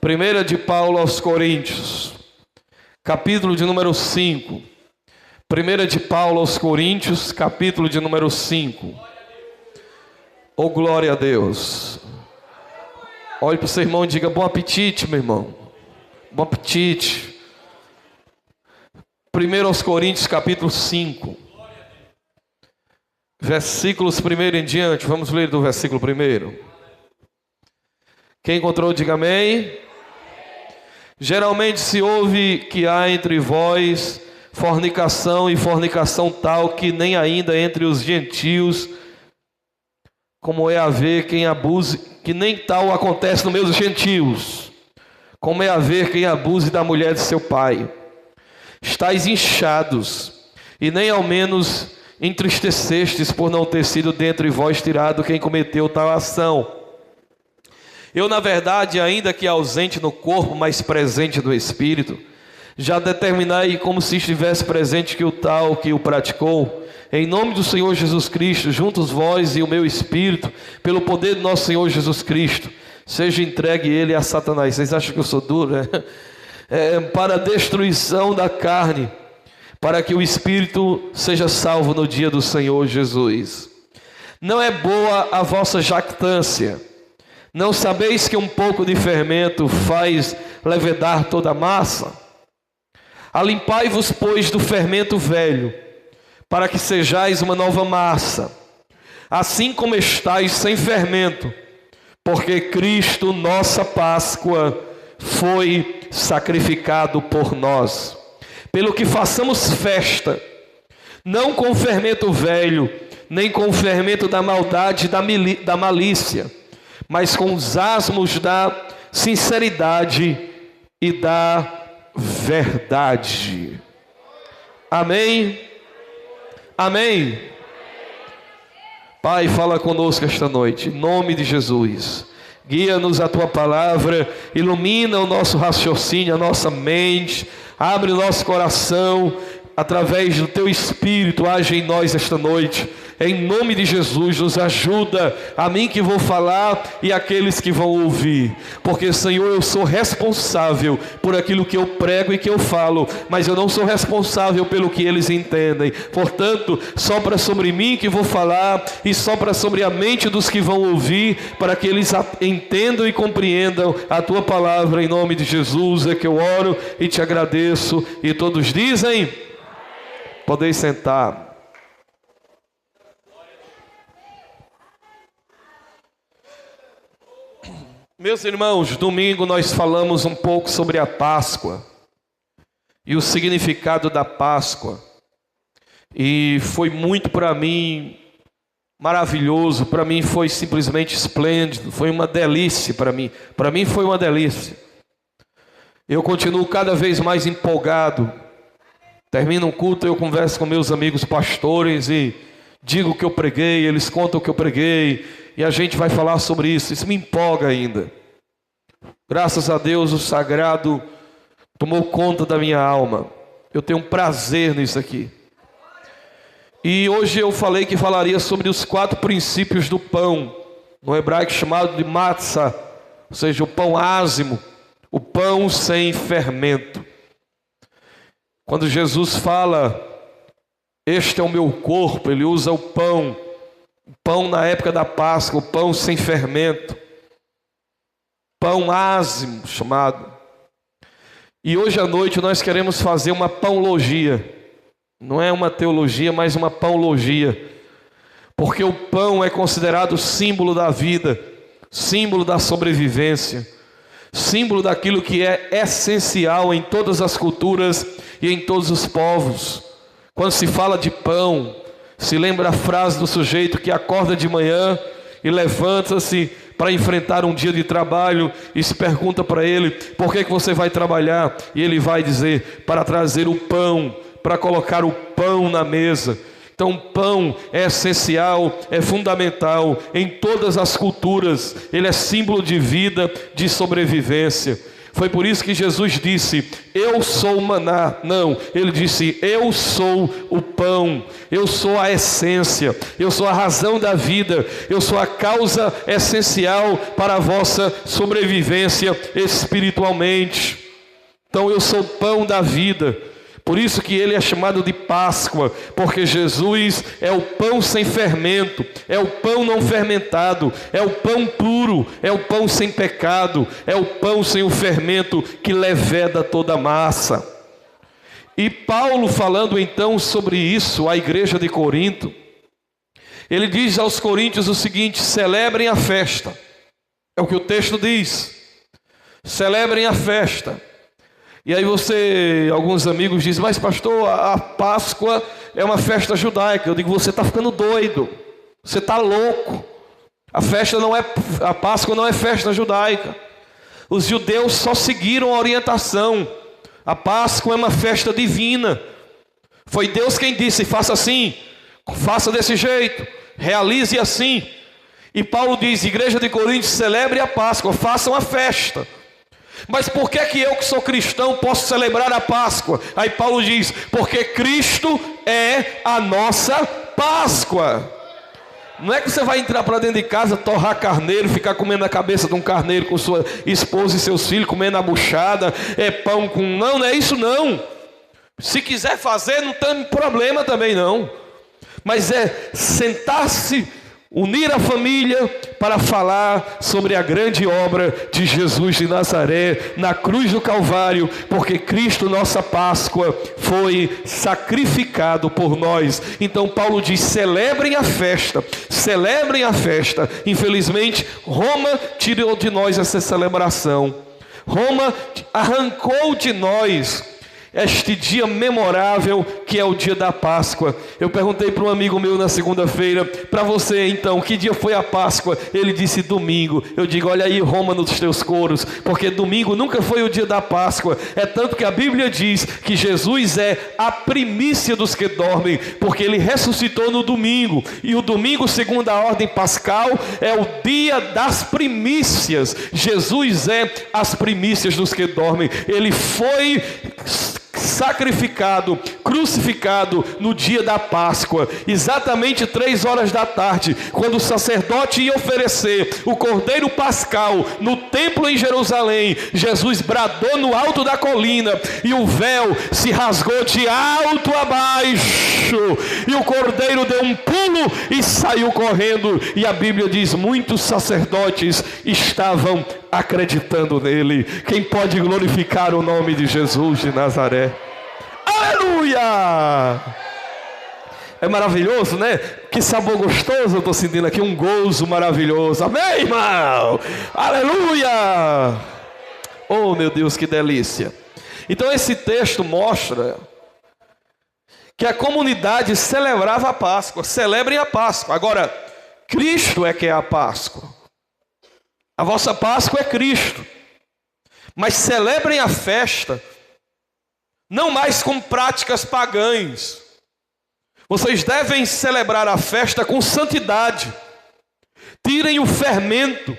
Primeira de Paulo aos Coríntios, capítulo de número 5. Primeira de Paulo aos Coríntios, capítulo de número 5. Oh, glória a Deus. Olhe para o seu irmão e diga: bom apetite, meu irmão. Bom apetite. Primeiro aos Coríntios, capítulo 5. Versículos 1 em diante. Vamos ler do versículo 1. Quem encontrou, diga amém. Geralmente se ouve que há entre vós fornicação, e fornicação tal que nem ainda entre os gentios, como é haver quem abuse, que nem tal acontece no meio dos gentios, como é haver quem abuse da mulher de seu pai. Estais inchados, e nem ao menos entristecestes por não ter sido dentre vós tirado quem cometeu tal ação. Eu, na verdade, ainda que ausente no corpo, mas presente no espírito, já determinai como se estivesse presente que o tal que o praticou, em nome do Senhor Jesus Cristo, juntos vós e o meu espírito, pelo poder do nosso Senhor Jesus Cristo, seja entregue ele a Satanás. Vocês acham que eu sou duro, né? Para a destruição da carne, para que o espírito seja salvo no dia do Senhor Jesus. Não é boa a vossa jactância. Não sabeis que um pouco de fermento faz levedar toda a massa? Alimpai-vos, pois, do fermento velho, para que sejais uma nova massa, assim como estáis sem fermento, porque Cristo, nossa Páscoa, foi sacrificado por nós. Pelo que façamos festa, não com o fermento velho, nem com o fermento da maldade e da malícia, mas com os asmos da sinceridade e da verdade. Amém? Amém? Pai, fala conosco esta noite, em nome de Jesus. Guia-nos a Tua palavra, ilumina o nosso raciocínio, a nossa mente, abre o nosso coração, através do Teu Espírito, age em nós esta noite. Em nome de Jesus, nos ajuda, a mim que vou falar e aqueles que vão ouvir. Porque, Senhor, eu sou responsável por aquilo que eu prego e que eu falo, mas eu não sou responsável pelo que eles entendem. Portanto, sopra sobre mim que vou falar e sopra sobre a mente dos que vão ouvir, para que eles entendam e compreendam a Tua palavra. Em nome de Jesus é que eu oro e te agradeço. E todos dizem: podeis sentar. Meus irmãos, domingo nós falamos um pouco sobre a Páscoa e o significado da Páscoa, e foi muito para mim maravilhoso, para mim foi simplesmente esplêndido, foi uma delícia para mim foi uma delícia. Eu continuo cada vez mais empolgado. Termino um culto, eu converso com meus amigos pastores e digo o que eu preguei, eles contam o que eu preguei, e a gente vai falar sobre isso. Isso me empolga ainda. Graças a Deus, o sagrado tomou conta da minha alma. Eu tenho um prazer nisso aqui. E hoje eu falei que falaria sobre os 4 princípios do pão, no hebraico chamado de matzah, ou seja, o pão ázimo, o pão sem fermento. Quando Jesus fala, este é o meu corpo, ele usa o pão na época da Páscoa, o pão sem fermento, pão ázimo chamado. E hoje à noite nós queremos fazer uma pãologia, não é uma teologia, mas uma pãologia, porque o pão é considerado símbolo da vida, símbolo da sobrevivência, símbolo daquilo que é essencial em todas as culturas e em todos os povos. Quando se fala de pão, se lembra a frase do sujeito que acorda de manhã e levanta-se para enfrentar um dia de trabalho e se pergunta para ele: por que você vai trabalhar? E ele vai dizer: para trazer o pão, para colocar o pão na mesa. Então, pão é essencial, é fundamental em todas as culturas. Ele é símbolo de vida, de sobrevivência. Foi por isso que Jesus disse: eu sou o maná. Não, ele disse: eu sou o pão, eu sou a essência, eu sou a razão da vida, eu sou a causa essencial para a vossa sobrevivência espiritualmente. Então eu sou o pão da vida. Por isso que ele é chamado de Páscoa, porque Jesus é o pão sem fermento, é o pão não fermentado, é o pão puro, é o pão sem pecado, é o pão sem o fermento que leveda toda a massa. E Paulo, falando então sobre isso à igreja de Corinto, ele diz aos coríntios o seguinte: celebrem a festa. É o que o texto diz: celebrem a festa. E aí alguns amigos dizem: mas pastor, a Páscoa é uma festa judaica. Eu digo: você está ficando doido, você está louco. A Páscoa não é festa judaica. Os judeus só seguiram a orientação. A Páscoa é uma festa divina. Foi Deus quem disse: faça assim, faça desse jeito, realize assim. E Paulo diz: igreja de Corinto, celebre a Páscoa, façam a festa. Mas por que eu que sou cristão posso celebrar a Páscoa? Aí Paulo diz: porque Cristo é a nossa Páscoa. Não é que você vai entrar para dentro de casa, torrar carneiro, ficar comendo a cabeça de um carneiro com sua esposa e seus filhos, comendo a buchada, pão com... Não é isso não. Se quiser fazer, não tem problema também não. Mas é sentar-se, unir a família para falar sobre a grande obra de Jesus de Nazaré na cruz do Calvário, porque Cristo, nossa Páscoa, foi sacrificado por nós. Então Paulo diz: celebrem a festa, celebrem a festa. Infelizmente Roma tirou de nós essa celebração. Roma arrancou de nós este dia memorável que é o dia da Páscoa. Eu perguntei para um amigo meu na segunda-feira: para você então, que dia foi a Páscoa? Ele disse: domingo. Eu digo: olha aí Roma nos teus coros, porque domingo nunca foi o dia da Páscoa. É tanto que a Bíblia diz que Jesus é a primícia dos que dormem, porque ele ressuscitou no domingo. E o domingo, segundo a ordem pascal, é o dia das primícias. Jesus é as primícias dos que dormem. Ele foi sacrificado, crucificado no dia da Páscoa, exatamente 3 horas da tarde, quando o sacerdote ia oferecer o cordeiro pascal no templo em Jerusalém. Jesus bradou no alto da colina e o véu se rasgou de alto a baixo, e o cordeiro deu um pulo e saiu correndo. E a Bíblia diz: muitos sacerdotes estavam acreditando nele. Quem pode glorificar o nome de Jesus de Nazaré? Aleluia! É maravilhoso, né? Que sabor gostoso eu estou sentindo aqui, um gozo maravilhoso. Amém, irmão? Aleluia! Oh, meu Deus, que delícia! Então esse texto mostra que a comunidade celebrava a Páscoa. Celebrem a Páscoa. Agora, Cristo é que é a Páscoa. A vossa Páscoa é Cristo. Mas celebrem a festa não mais com práticas pagãs. Vocês devem celebrar a festa com santidade. Tirem o fermento.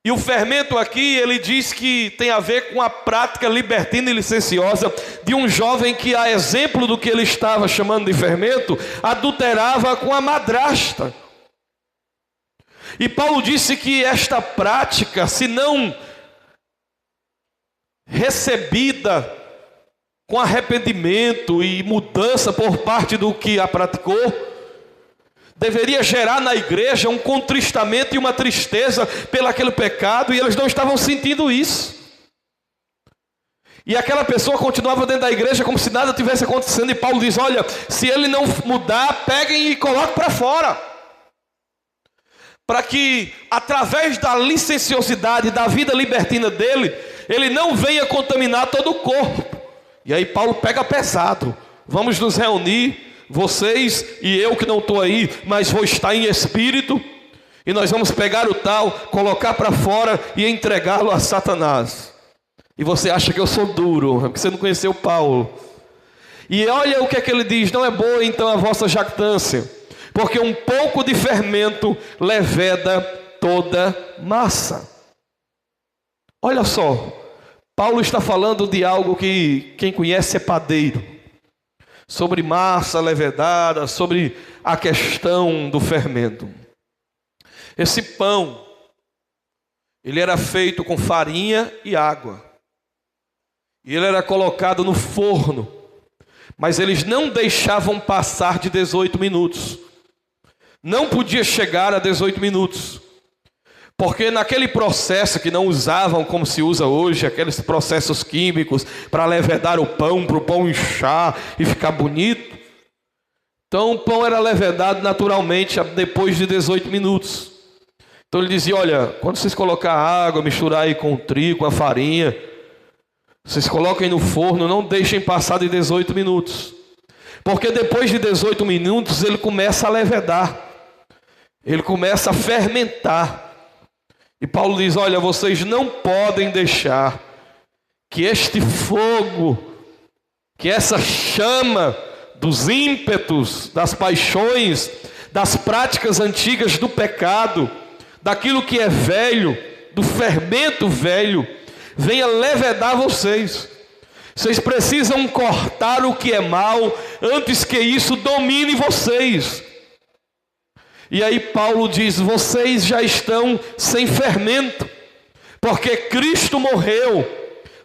E o fermento aqui, ele diz que tem a ver com a prática libertina e licenciosa de um jovem que, a exemplo do que ele estava chamando de fermento, adulterava com a madrasta. E Paulo disse que esta prática, se não recebida com arrependimento e mudança por parte do que a praticou, deveria gerar na igreja um contristamento e uma tristeza pelo aquele pecado, e eles não estavam sentindo isso. E aquela pessoa continuava dentro da igreja como se nada tivesse acontecendo, e Paulo diz: olha, se ele não mudar, peguem e coloquem para fora, para que através da licenciosidade, da vida libertina dele, ele não venha contaminar todo o corpo. E aí Paulo pega pesado: vamos nos reunir, vocês e eu que não estou aí, mas vou estar em espírito, e nós vamos pegar o tal, colocar para fora e entregá-lo a Satanás. E você acha que eu sou duro, porque você não conheceu Paulo. E olha o que é que ele diz: não é boa então a vossa jactância, porque um pouco de fermento leveda toda massa. Olha só, Paulo está falando de algo que quem conhece é padeiro, sobre massa levedada, sobre a questão do fermento. Esse pão, ele era feito com farinha e água, e ele era colocado no forno, mas eles não deixavam passar de 18 minutos, não podia chegar a 18 minutos, porque naquele processo que não usavam como se usa hoje, aqueles processos químicos para levedar o pão, para o pão inchar e ficar bonito, então o pão era levedado naturalmente depois de 18 minutos. Então ele dizia, olha, quando vocês colocar água, misturar aí com o trigo, com a farinha, vocês coloquem no forno, não deixem passar de 18 minutos. Porque depois de 18 minutos ele começa a levedar, ele começa a fermentar. E Paulo diz, olha, vocês não podem deixar que este fogo, que essa chama dos ímpetos, das paixões, das práticas antigas do pecado, daquilo que é velho, do fermento velho, venha levedar vocês. Vocês precisam cortar o que é mal, antes que isso domine vocês. E aí Paulo diz, vocês já estão sem fermento, porque Cristo morreu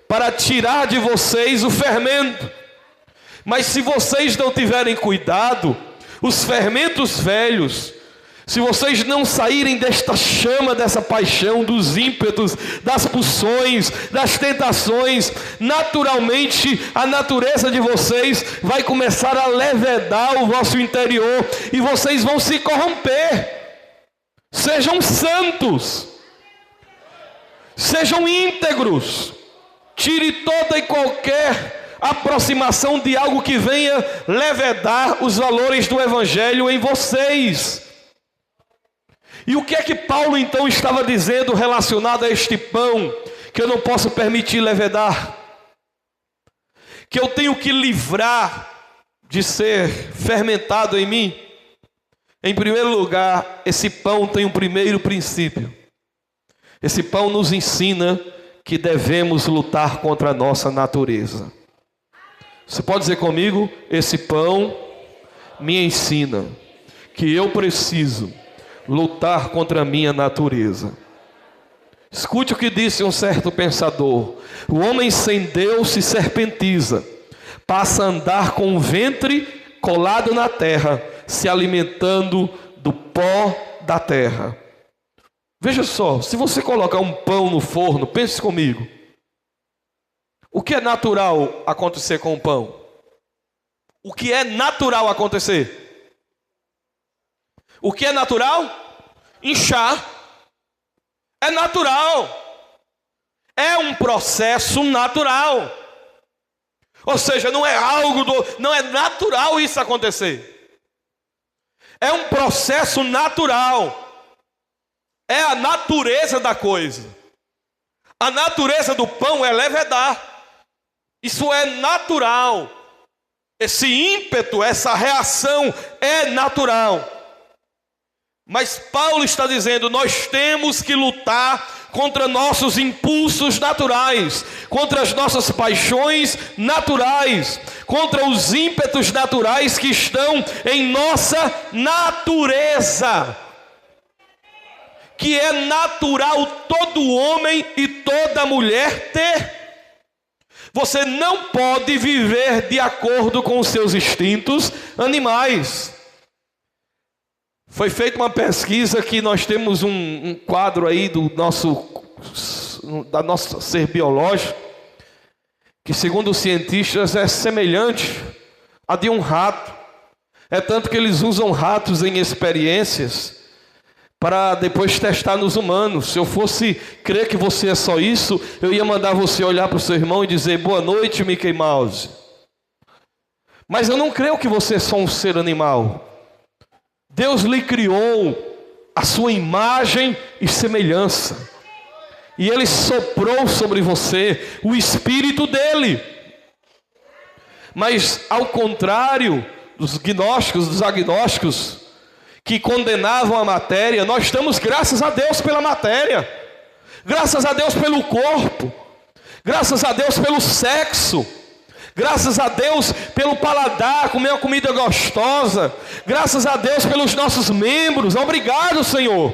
para tirar de vocês o fermento. Mas se vocês não tiverem cuidado, os fermentos velhos, se vocês não saírem desta chama, dessa paixão, dos ímpetos, das pulsões, das tentações, naturalmente a natureza de vocês vai começar a levedar o vosso interior e vocês vão se corromper. Sejam santos, sejam íntegros, tire toda e qualquer aproximação de algo que venha levedar os valores do Evangelho em vocês. E o que é que Paulo então estava dizendo relacionado a este pão que eu não posso permitir levedar? Que eu tenho que livrar de ser fermentado em mim? Em primeiro lugar, esse pão tem um primeiro princípio. Esse pão nos ensina que devemos lutar contra a nossa natureza. Você pode dizer comigo? Esse pão me ensina que eu preciso lutar contra a minha natureza. Escute o que disse um certo pensador: o homem sem Deus se serpentiza, passa a andar com o ventre colado na terra, se alimentando do pó da terra. Veja só, se você colocar um pão no forno, pense comigo, o que é natural acontecer com o pão? O que é natural acontecer? O que é natural? Inchar. É natural. É um processo natural. Ou seja, não é natural isso acontecer. É um processo natural. É a natureza da coisa. A natureza do pão é levedar. Isso é natural. Esse ímpeto, essa reação é natural. Mas Paulo está dizendo, nós temos que lutar contra nossos impulsos naturais, contra as nossas paixões naturais, contra os ímpetos naturais que estão em nossa natureza, que é natural todo homem e toda mulher ter. Você não pode viver de acordo com os seus instintos animais. Foi feita uma pesquisa que nós temos um quadro aí da nosso ser biológico, que segundo os cientistas é semelhante a de um rato. É tanto que eles usam ratos em experiências para depois testar nos humanos. Se eu fosse crer que você é só isso, eu ia mandar você olhar para o seu irmão e dizer, boa noite, Mickey Mouse. Mas eu não creio que você é só um ser animal. Deus lhe criou a sua imagem e semelhança. E Ele soprou sobre você o Espírito dEle. Mas ao contrário dos gnósticos, dos agnósticos, que condenavam a matéria, nós damos graças a Deus pela matéria. Graças a Deus pelo corpo. Graças a Deus pelo sexo. Graças a Deus pelo paladar, comer uma comida gostosa. Graças a Deus pelos nossos membros. Obrigado, Senhor.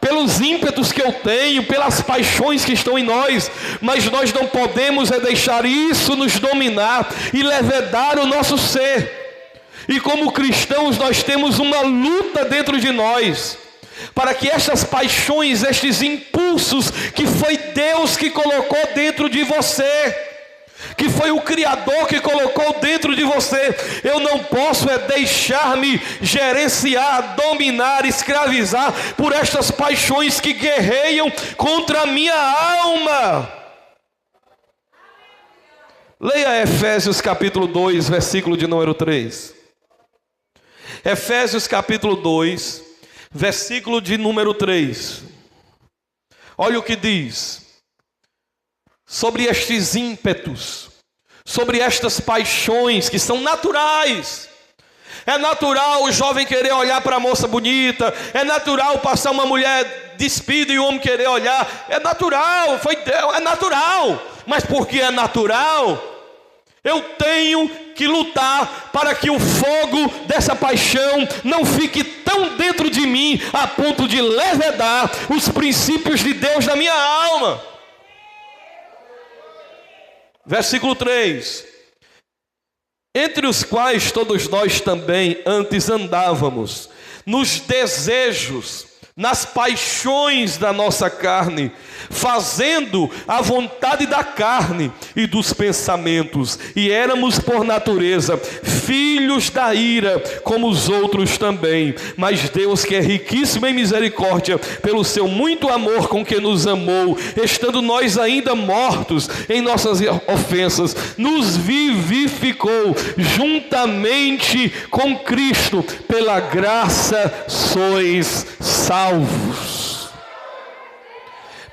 Pelos ímpetos que eu tenho, pelas paixões que estão em nós. Mas nós não podemos deixar isso nos dominar e levedar o nosso ser. E como cristãos nós temos uma luta dentro de nós, para que estas paixões, estes impulsos que foi Deus que colocou dentro de você, que foi o Criador que colocou dentro de você, eu não posso deixar-me gerenciar, dominar, escravizar por estas paixões que guerreiam contra a minha alma. Leia Efésios capítulo 2, versículo de número 3. Efésios capítulo 2, versículo de número 3. Olha o que diz sobre estes ímpetos, sobre estas paixões que são naturais. É natural o jovem querer olhar para a moça bonita, é natural passar uma mulher despida e o homem querer olhar, é natural, foi Deus, é natural. Mas porque é natural, eu tenho que lutar para que o fogo dessa paixão não fique tão dentro de mim a ponto de levedar os princípios de Deus na minha alma. Versículo 3. Entre os quais todos nós também antes andávamos, nos desejos, nas paixões da nossa carne, fazendo a vontade da carne e dos pensamentos, e éramos por natureza filhos da ira, como os outros também. Mas Deus, que é riquíssimo em misericórdia, pelo seu muito amor com que nos amou, estando nós ainda mortos em nossas ofensas, nos vivificou juntamente com Cristo. Pela graça sois salvos.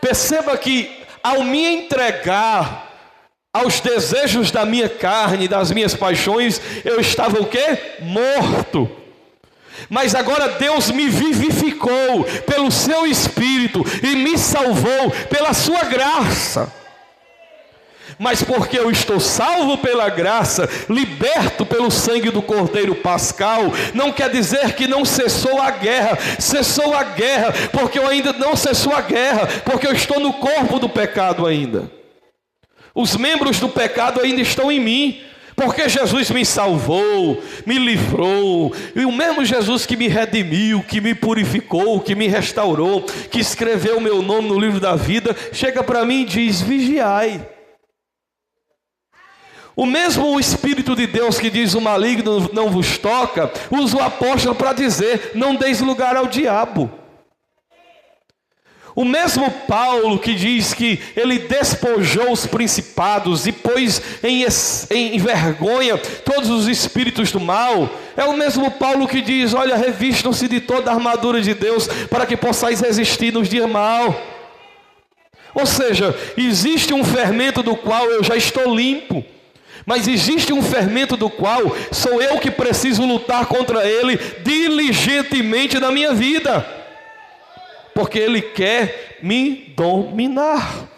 Perceba que ao me entregar aos desejos da minha carne, das minhas paixões, eu estava o quê? Morto. Mas agora Deus me vivificou pelo seu Espírito e me salvou pela sua graça. Mas porque eu estou salvo pela graça, liberto pelo sangue do Cordeiro Pascal, não quer dizer que não cessou a guerra. Cessou a guerra, porque eu ainda não cessou a guerra, porque eu estou no corpo do pecado ainda. Os membros do pecado ainda estão em mim, porque Jesus me salvou, me livrou. E o mesmo Jesus que me redimiu, que me purificou, que me restaurou, que escreveu o meu nome no livro da vida, chega para mim e diz: vigiai. O mesmo Espírito de Deus que diz: o maligno não vos toca, usa o apóstolo para dizer: não deis lugar ao diabo. O mesmo Paulo que diz que ele despojou os principados e pôs em vergonha todos os espíritos do mal, é o mesmo Paulo que diz: olha, revistam-se de toda a armadura de Deus para que possais resistir nos dias mal. Ou seja, existe um fermento do qual eu já estou limpo, mas existe um fermento do qual sou eu que preciso lutar contra ele diligentemente na minha vida, porque ele quer me dominar.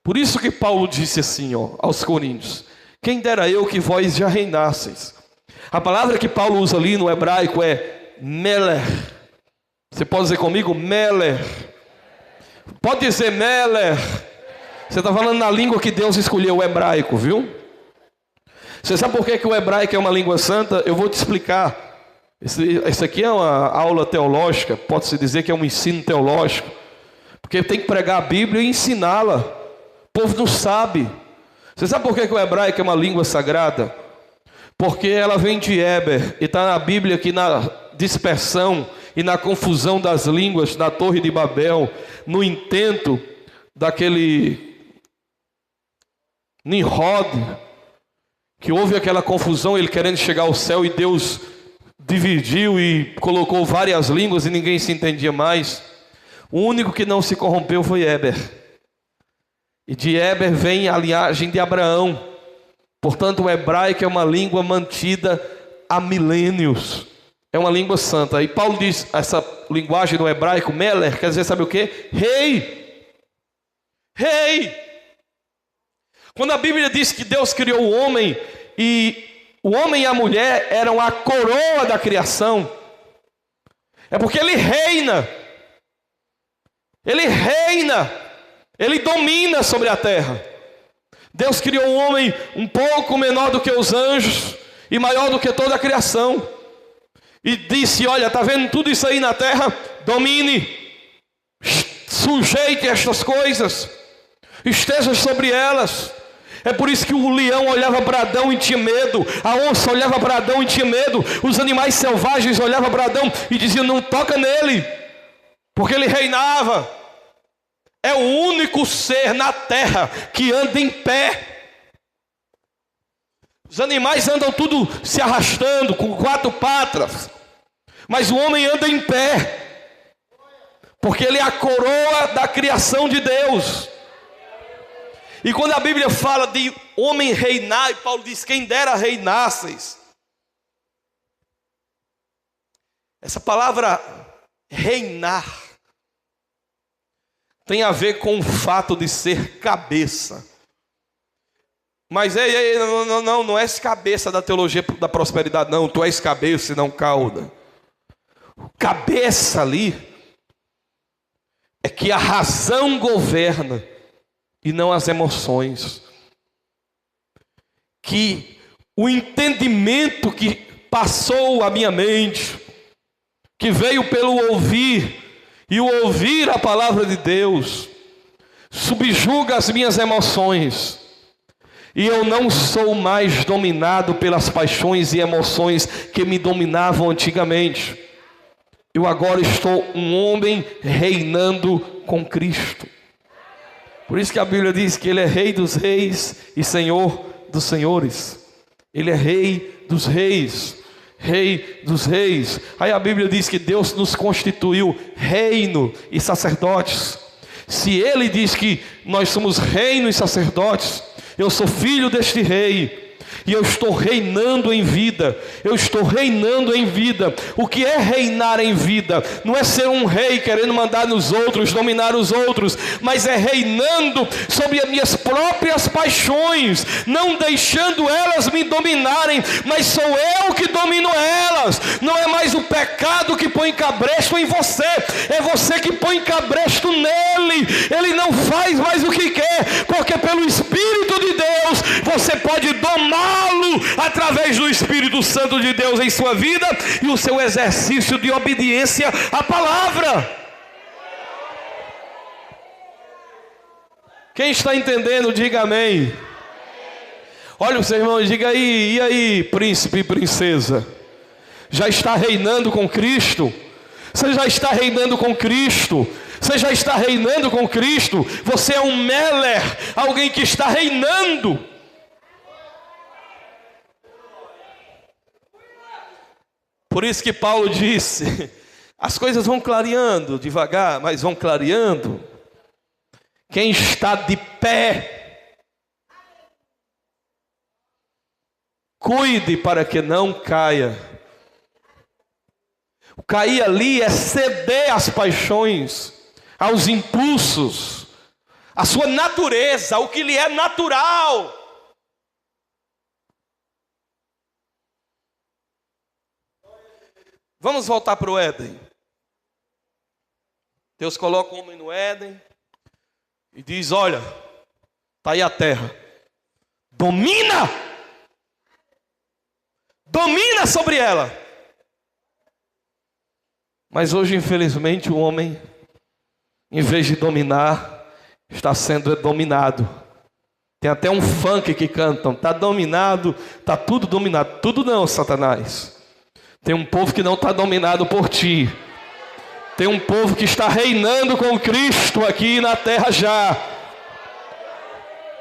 Por isso que Paulo disse assim, aos Coríntios: quem dera eu que vós já reinasseis. A palavra que Paulo usa ali no hebraico é meler. Você pode dizer comigo? Meler. Pode dizer meler. Você está falando na língua que Deus escolheu, o hebraico, viu? Você sabe por que o hebraico é uma língua santa? Eu vou te explicar. Isso aqui é uma aula teológica, pode-se dizer que é um ensino teológico, porque tem que pregar a Bíblia e ensiná-la. O povo não sabe. Você sabe por que o hebraico é uma língua sagrada? Porque ela vem de Éber, e está na Bíblia que na dispersão e na confusão das línguas na Torre de Babel, no intento daquele Nimrod, que houve aquela confusão, ele querendo chegar ao céu, e Deus dividiu e colocou várias línguas e ninguém se entendia mais. O único que não se corrompeu foi Éber. E de Éber vem a linhagem de Abraão. Portanto, o hebraico é uma língua mantida há milênios. É uma língua santa. E Paulo diz, essa linguagem do hebraico, meler, quer dizer, sabe o quê? Rei. rei. Quando a Bíblia diz que Deus criou o homem e o homem e a mulher eram a coroa da criação, é porque ele reina. Ele reina. Ele domina sobre a terra. Deus criou um homem um pouco menor do que os anjos e maior do que toda a criação. E disse: olha, está vendo tudo isso aí na terra? Domine, sujeite estas coisas, esteja sobre elas. É por isso que o leão olhava para Adão e tinha medo, a onça olhava para Adão e tinha medo, os animais selvagens olhavam para Adão e diziam: não toca nele, porque ele reinava. É o único ser na terra que anda em pé. Os animais andam tudo se arrastando, com 4 patas. Mas o homem anda em pé. Porque ele é a coroa da criação de Deus. E quando a Bíblia fala de homem reinar, e Paulo diz: quem dera reinasseis. Essa palavra reinar tem a ver com o fato de ser cabeça. Mas não és cabeça da teologia da prosperidade, não. Tu és cabeça e não cauda. Cabeça ali é que a razão governa e não as emoções. Que o entendimento que passou a minha mente, que veio pelo ouvir, e o ouvir a palavra de Deus, subjuga as minhas emoções. E eu não sou mais dominado pelas paixões e emoções que me dominavam antigamente. Eu agora estou um homem reinando com Cristo. Por isso que a Bíblia diz que Ele é Rei dos reis e Senhor dos senhores. Ele é Rei dos reis. Rei dos reis. Aí a Bíblia diz que Deus nos constituiu reino e sacerdotes. Se Ele diz que nós somos reino e sacerdotes, eu sou filho deste rei. E eu estou reinando em vida. Eu estou reinando em vida. O que é reinar em vida? Não é ser um rei querendo mandar nos outros, dominar os outros, mas é reinando sobre as minhas próprias paixões, não deixando elas me dominarem, mas sou eu que domino elas. Não é mais o pecado que põe cabresto em você, é você que põe cabresto nele. Ele não faz mais o que quer, porque pelo Espírito de Deus você pode domá-lo através do Espírito Santo de Deus em sua vida e o seu exercício de obediência à palavra. Quem está entendendo, diga amém. Olha o seu irmão e diga aí: e aí, príncipe e princesa? Já está reinando com Cristo? Você já está reinando com Cristo? Você já está reinando com Cristo? Você é um Meller, alguém que está reinando. Por isso que Paulo disse: as coisas vão clareando devagar, mas vão clareando. Quem está de pé, cuide para que não caia. O cair ali é ceder às paixões, aos impulsos, à sua natureza, ao que lhe é natural. Vamos voltar para o Éden. Deus coloca o homem no Éden e diz: olha, está aí a terra, domina sobre ela. Mas hoje, infelizmente, o homem, em vez de dominar, está sendo dominado. Tem até um funk que cantam: está dominado, está tudo dominado. Tudo não, Satanás. Tem um povo que não está dominado por ti. Tem um povo que está reinando com Cristo aqui na terra já.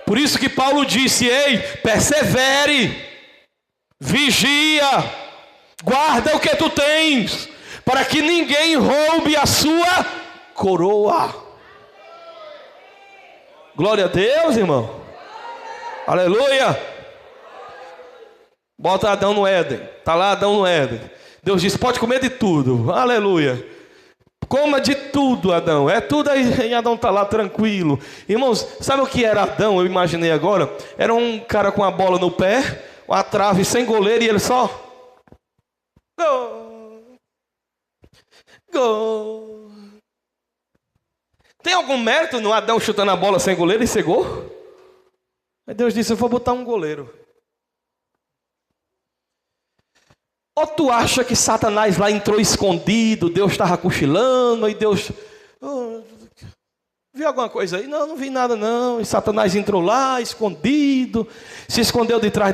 Por isso que Paulo disse: ei, persevere, vigia, guarda o que tu tens, para que ninguém roube a sua coroa. Glória a Deus, irmão. Aleluia. Bota Adão no Éden. Está lá Adão no Éden. Deus disse: pode comer de tudo. Aleluia. Coma de tudo, Adão. É tudo aí, e Adão está lá tranquilo. Irmãos, sabe o que era Adão? Eu imaginei agora. Era um cara com a bola no pé, uma trave sem goleiro, e ele só... Gol! Gol! Tem algum mérito no Adão chutando a bola sem goleiro e ser gol? Aí Deus disse, eu vou botar um goleiro. Ou tu acha que Satanás lá entrou escondido, Deus estava cochilando, e Deus... viu alguma coisa aí? Não, não vi nada não. E Satanás entrou lá, escondido, se escondeu de trás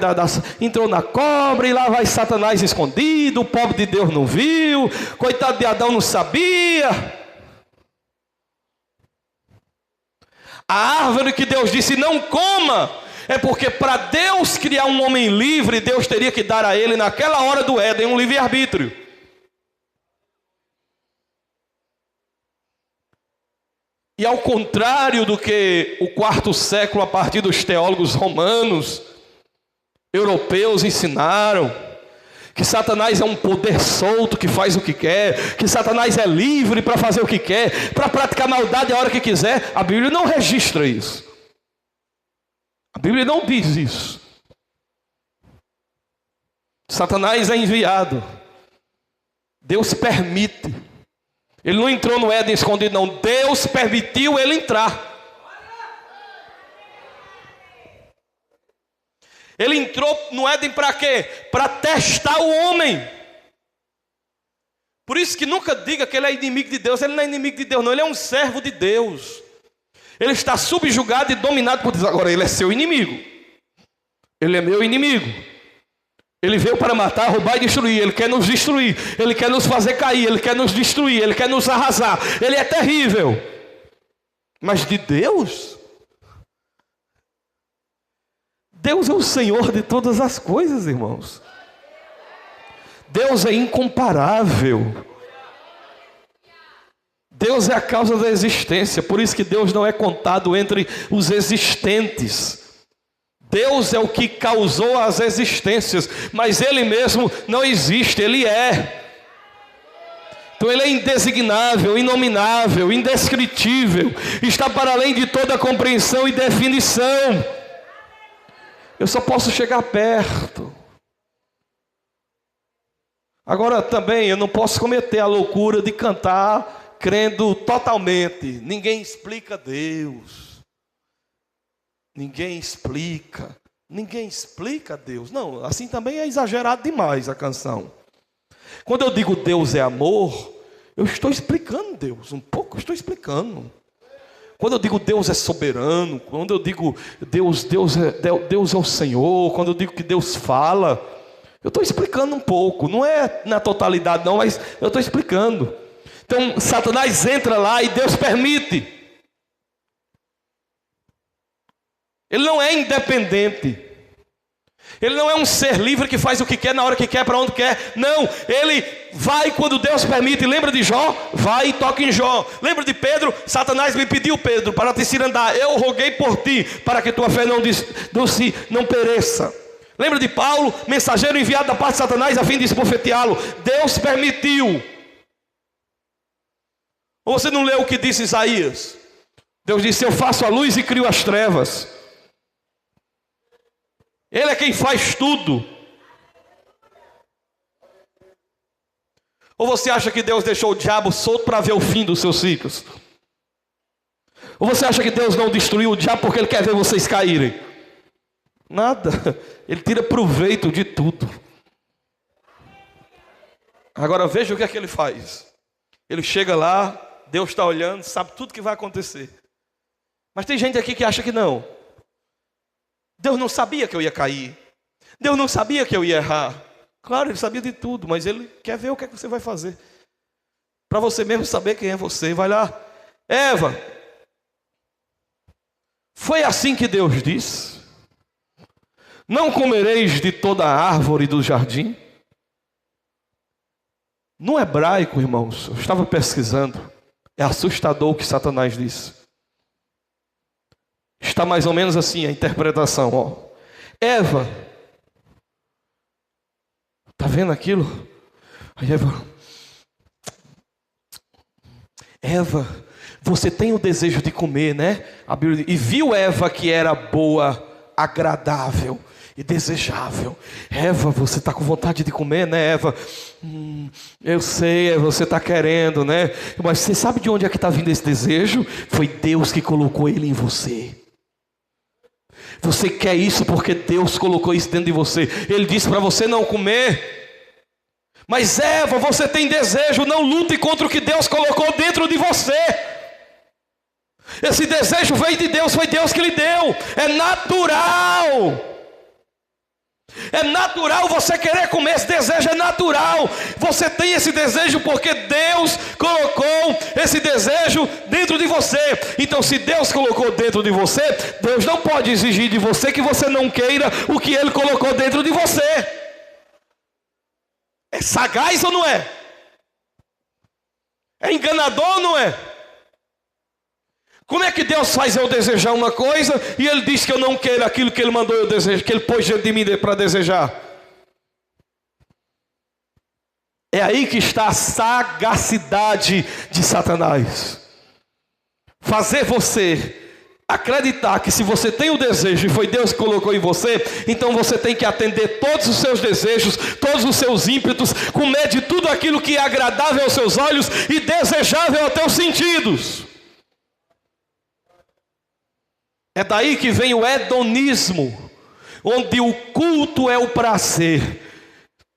entrou na cobra, e lá vai Satanás escondido, o pobre de Deus não viu, coitado de Adão não sabia. A árvore que Deus disse não coma, é porque para Deus criar um homem livre, Deus teria que dar a ele naquela hora do Éden um livre-arbítrio. E ao contrário do que o quarto século, a partir dos teólogos romanos, europeus ensinaram, que Satanás é um poder solto que faz o que quer, que Satanás é livre para fazer o que quer, para praticar maldade a hora que quiser, a Bíblia não registra isso. A Bíblia não diz isso. Satanás é enviado. Deus permite. Ele não entrou no Éden escondido, não. Deus permitiu ele entrar. Ele entrou no Éden para quê? Para testar o homem. Por isso que nunca diga que ele é inimigo de Deus. Ele não é inimigo de Deus, não. Ele é um servo de Deus. Ele está subjugado e dominado por Deus. Agora ele é seu inimigo. Ele é meu inimigo. Ele veio para matar, roubar e destruir. Ele quer nos destruir. Ele quer nos fazer cair. Ele quer nos destruir. Ele quer nos arrasar. Ele é terrível. Mas de Deus? Deus é o Senhor de todas as coisas, irmãos. Deus é incomparável. Deus é a causa da existência. Por isso que Deus não é contado entre os existentes. Deus é o que causou as existências, mas Ele mesmo não existe, Ele é. Então Ele é indesignável, inominável, indescritível, está para além de toda compreensão e definição. Eu só posso chegar perto. Agora também eu não posso cometer a loucura de cantar crendo totalmente. Ninguém explica Deus. Ninguém explica. Ninguém explica Deus. Não, assim também é exagerado demais a canção. Quando eu digo Deus é amor, eu estou explicando Deus. Um pouco eu estou explicando. Quando eu digo Deus é soberano, quando eu digo Deus é o Senhor, quando eu digo que Deus fala, eu estou explicando um pouco. Não é na totalidade não, mas eu estou explicando. Então Satanás entra lá e Deus permite. Ele não é independente. Ele não é um ser livre que faz o que quer, na hora que quer, para onde quer. Não, ele vai quando Deus permite. Lembra de Jó? Vai e toca em Jó. Lembra de Pedro? Satanás me pediu, Pedro, para te cirandar. Eu roguei por ti, para que tua fé não pereça. Lembra de Paulo? Mensageiro enviado da parte de Satanás a fim de esbofeteá-lo. Deus permitiu. Ou você não leu o que disse Isaías? Deus disse, eu faço a luz e crio as trevas. Ele é quem faz tudo. Ou você acha que Deus deixou o diabo solto para ver o fim dos seus ciclos? Ou você acha que Deus não destruiu o diabo porque Ele quer ver vocês caírem? Nada. Ele tira proveito de tudo. Agora veja o que é que Ele faz. Ele chega lá, Deus está olhando, sabe tudo que vai acontecer. Mas tem gente aqui que acha que não. Deus não sabia que eu ia cair. Deus não sabia que eu ia errar. Claro, Ele sabia de tudo, mas Ele quer ver o que é que você vai fazer. Para você mesmo saber quem é você. Vai lá. Eva, foi assim que Deus disse: não comereis de toda a árvore do jardim? No hebraico, irmãos, eu estava pesquisando, é assustador o que Satanás disse. Está mais ou menos assim a interpretação, ó. Eva, está vendo aquilo? Aí Eva, Eva, você tem o desejo de comer, né? A Bíblia diz, e viu Eva que era boa, agradável e desejável. Eva, você está com vontade de comer, né, Eva? Eu sei, você está querendo, né? Mas você sabe de onde é que está vindo esse desejo? Foi Deus que colocou ele em você. Você quer isso porque Deus colocou isso dentro de você. Ele disse para você não comer. Mas Eva, você tem desejo, não lute contra o que Deus colocou dentro de você. Esse desejo veio de Deus, foi Deus que lhe deu. É natural. É natural você querer comer, esse desejo é natural. Você tem esse desejo porque Deus colocou esse desejo dentro de você. Então, se Deus colocou dentro de você, Deus não pode exigir de você que você não queira o que Ele colocou dentro de você. É sagaz ou não é? É enganador ou não é? Como é que Deus faz eu desejar uma coisa e Ele diz que eu não quero aquilo que Ele mandou eu desejar, que Ele pôs diante de mim para desejar? É aí que está a sagacidade de Satanás. Fazer você acreditar que se você tem o desejo e foi Deus que colocou em você, então você tem que atender todos os seus desejos, todos os seus ímpetos, comer de tudo aquilo que é agradável aos seus olhos e desejável aos teus sentidos. É daí que vem o hedonismo, onde o culto é o prazer.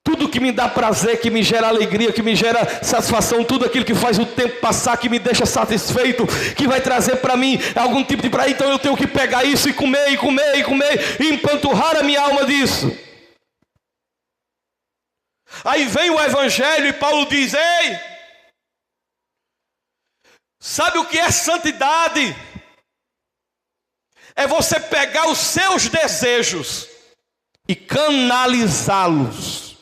Tudo que me dá prazer, que me gera alegria, que me gera satisfação, tudo aquilo que faz o tempo passar, que me deixa satisfeito, que vai trazer para mim algum tipo de prazer, então eu tenho que pegar isso e comer, e comer, e comer, e empanturrar a minha alma disso. Aí vem o Evangelho e Paulo diz, ei, sabe o que é santidade? É você pegar os seus desejos e canalizá-los.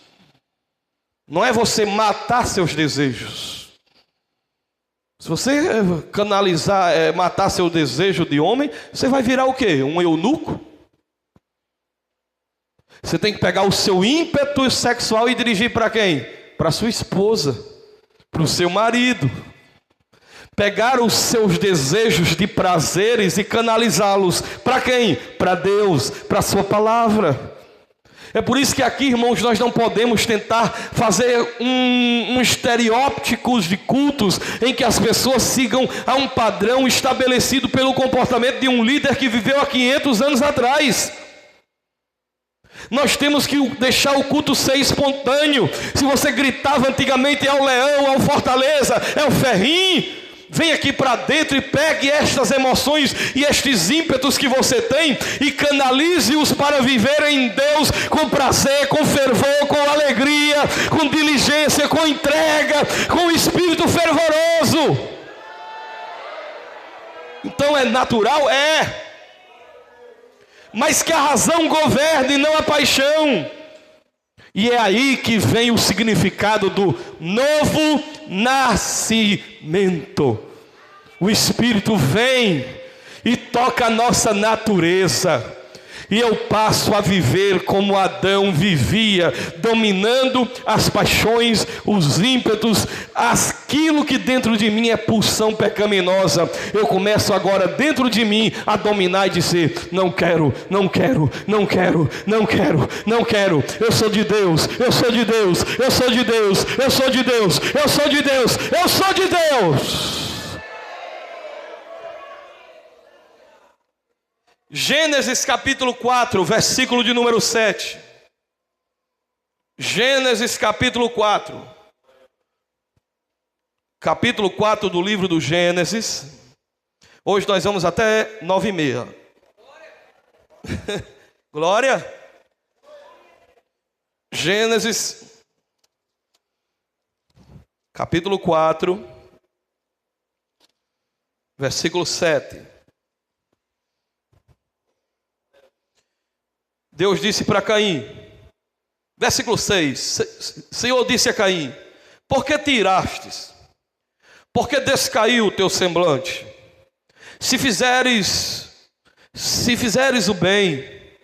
Não é você matar seus desejos. Se você canalizar, matar seu desejo de homem, você vai virar o quê? Um eunuco? Você tem que pegar o seu ímpeto sexual e dirigir para quem? Para sua esposa, para o seu marido. Pegar os seus desejos de prazeres e canalizá-los para quem? Para Deus, para a sua palavra. É por isso que aqui, irmãos, nós não podemos tentar fazer um estereótipos de cultos em que as pessoas sigam a um padrão estabelecido pelo comportamento de um líder que viveu há 500 anos atrás. Nós temos que deixar o culto ser espontâneo. Se você gritava antigamente ao leão, ao fortaleza, é o ferrinho. Vem aqui para dentro e pegue estas emoções e estes ímpetos que você tem e canalize-os para viver em Deus com prazer, com fervor, com alegria, com diligência, com entrega, com espírito fervoroso. Então é natural? É. Mas que a razão governe, não a paixão. E é aí que vem o significado do novo nascimento. O Espírito vem e toca a nossa natureza. E eu passo a viver como Adão vivia, dominando as paixões, os ímpetos, aquilo que dentro de mim é pulsão pecaminosa. Eu começo agora dentro de mim a dominar e dizer, não quero, não quero, não quero, não quero, não quero. Eu sou de Deus, eu sou de Deus, eu sou de Deus, eu sou de Deus, eu sou de Deus, eu sou de Deus. Gênesis capítulo 4, versículo de número 7. Gênesis capítulo 4. Capítulo 4 do livro do Gênesis. Hoje nós vamos até 9h30. Glória. Gênesis capítulo 4, versículo 7. Deus disse para Caim, versículo 6, Senhor disse a Caim, por que te irastes? Por que descaiu o teu semblante? Se fizeres o bem,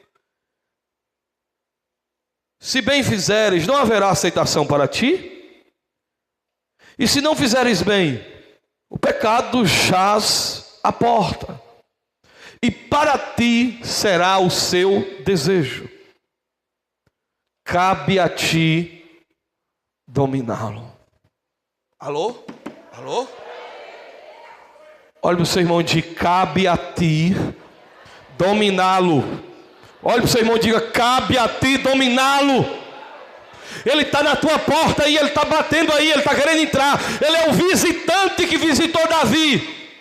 se bem fizeres, não haverá aceitação para ti? E se não fizeres bem, O pecado jaz à porta, e para ti será o seu desejo. Cabe a ti dominá-lo. Alô? Alô? Olha para o seu irmão e diga: cabe a ti dominá-lo. Olha para o seu irmão e diga: cabe a ti dominá-lo. Ele está na tua porta e ele está batendo aí, ele está querendo entrar. Ele é o visitante que visitou Davi.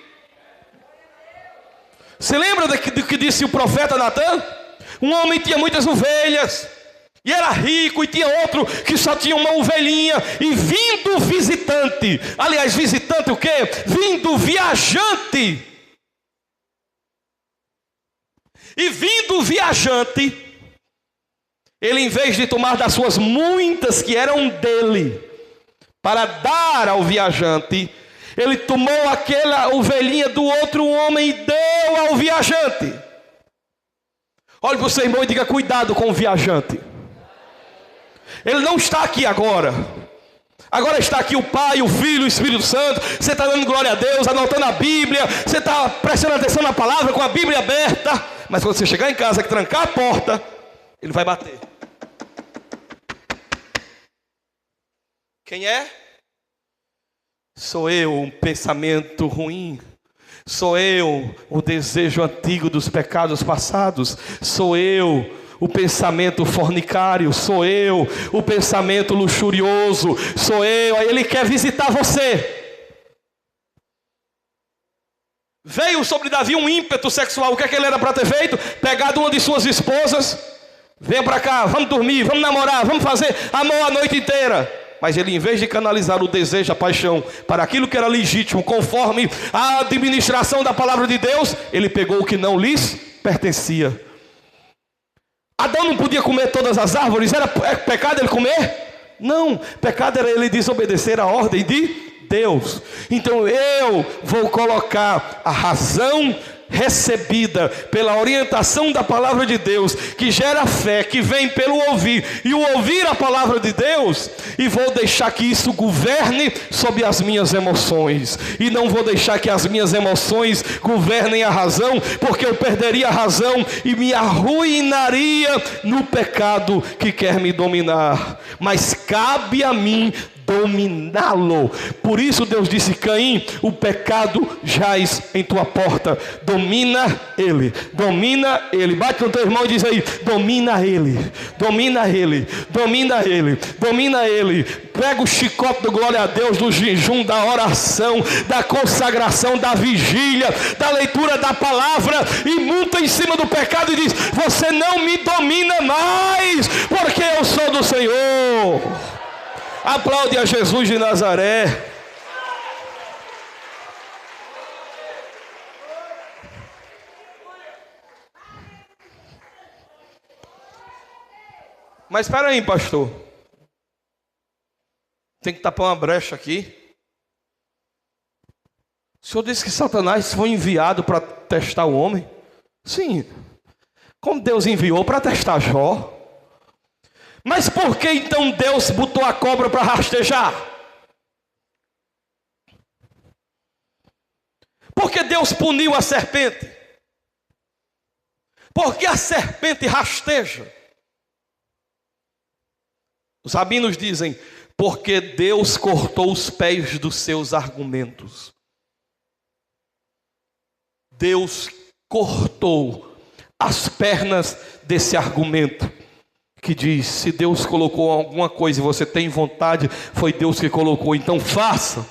Você lembra do que disse o profeta Natan? Um homem tinha muitas ovelhas, e era rico, e tinha outro que só tinha uma ovelhinha. E vindo visitante, aliás, visitante o quê? Vindo viajante. E vindo viajante, ele, em vez de tomar das suas muitas que eram dele, para dar ao viajante, ele tomou aquela ovelhinha do outro homem e deu ao viajante. Olhe para o seu irmão e diga: cuidado com o viajante. Ele não está aqui agora. Agora está aqui o Pai, o Filho, o Espírito Santo. Você está dando glória a Deus, anotando a Bíblia. Você está prestando atenção na palavra com a Bíblia aberta. Mas quando você chegar em casa, que trancar a porta, ele vai bater. Quem é? Sou eu, um pensamento ruim. Sou eu, o desejo antigo dos pecados passados. Sou eu, o pensamento fornicário. Sou eu, o pensamento luxurioso. Sou eu. Aí ele quer visitar você. Veio sobre Davi um ímpeto sexual. O que é que ele era para ter feito? Pegado uma de suas esposas. Venha para cá, vamos dormir, vamos namorar, vamos fazer amor a noite inteira. Mas ele, em vez de canalizar o desejo, a paixão para aquilo que era legítimo, conforme a administração da palavra de Deus, ele pegou o que não lhes pertencia. Adão não podia comer todas as árvores. Era pecado ele comer? Não, pecado era ele desobedecer a ordem de Deus. Então eu vou colocar a razão recebida pela orientação da palavra de Deus, que gera fé, que vem pelo ouvir, e o ouvir a palavra de Deus, e vou deixar que isso governe sobre as minhas emoções, e não vou deixar que as minhas emoções governem a razão, porque eu perderia a razão e me arruinaria no pecado que quer me dominar. Mas cabe a mim dominá-lo. Por isso Deus disse: Caim, o pecado jaz em tua porta, domina ele, domina ele. Bate no teu irmão e diz aí: domina ele, domina ele, domina ele, domina ele. Pega o chicote do glória a Deus, do jejum, da oração, da consagração, da vigília, da leitura da palavra, e monta em cima do pecado e diz: você não me domina mais, porque eu sou do Senhor. Aplaude a Jesus de Nazaré. Mas espera aí, pastor. Tem que tapar uma brecha aqui. O senhor disse que Satanás foi enviado para testar o homem? Sim. Como Deus enviou para testar Jó. Mas por que então Deus botou a cobra para rastejar? Por que Deus puniu a serpente? Porque a serpente rasteja. Os rabinos dizem: porque Deus cortou os pés dos seus argumentos. Deus cortou as pernas desse argumento que diz: se Deus colocou alguma coisa e você tem vontade, foi Deus que colocou, então faça.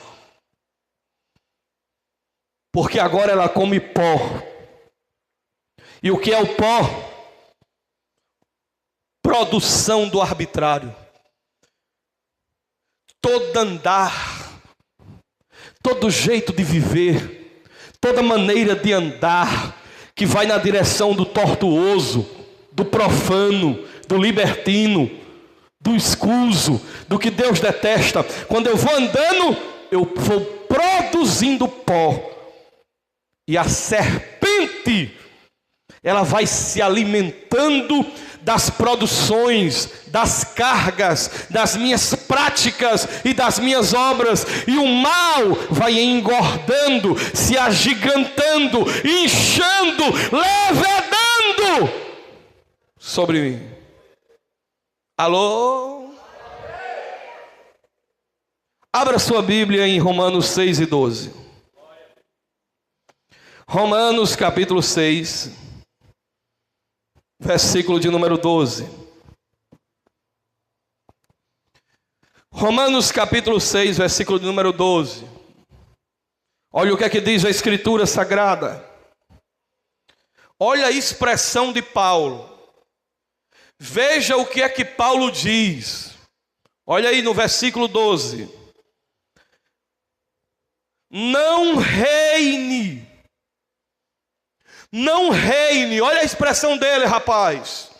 Porque agora ela come pó. E o que é o pó? Produção do arbitrário. Todo andar, todo jeito de viver, toda maneira de andar que vai na direção do tortuoso, do profano, do libertino, do escuso, do que Deus detesta. Quando eu vou andando, eu vou produzindo pó. E a serpente, ela vai se alimentando das produções, das cargas, das minhas práticas e das minhas obras, e o mal vai engordando, se agigantando, inchando, levedando sobre mim. Alô? Abra sua Bíblia em Romanos 6 e 12. Romanos capítulo 6, versículo de número 12. Romanos capítulo 6, versículo de número 12. Olha o que é que diz a Escritura Sagrada. Olha a expressão de Paulo. Veja o que é que Paulo diz. Olha aí no versículo 12. Não reine. Não reine. Olha a expressão dele, rapaz.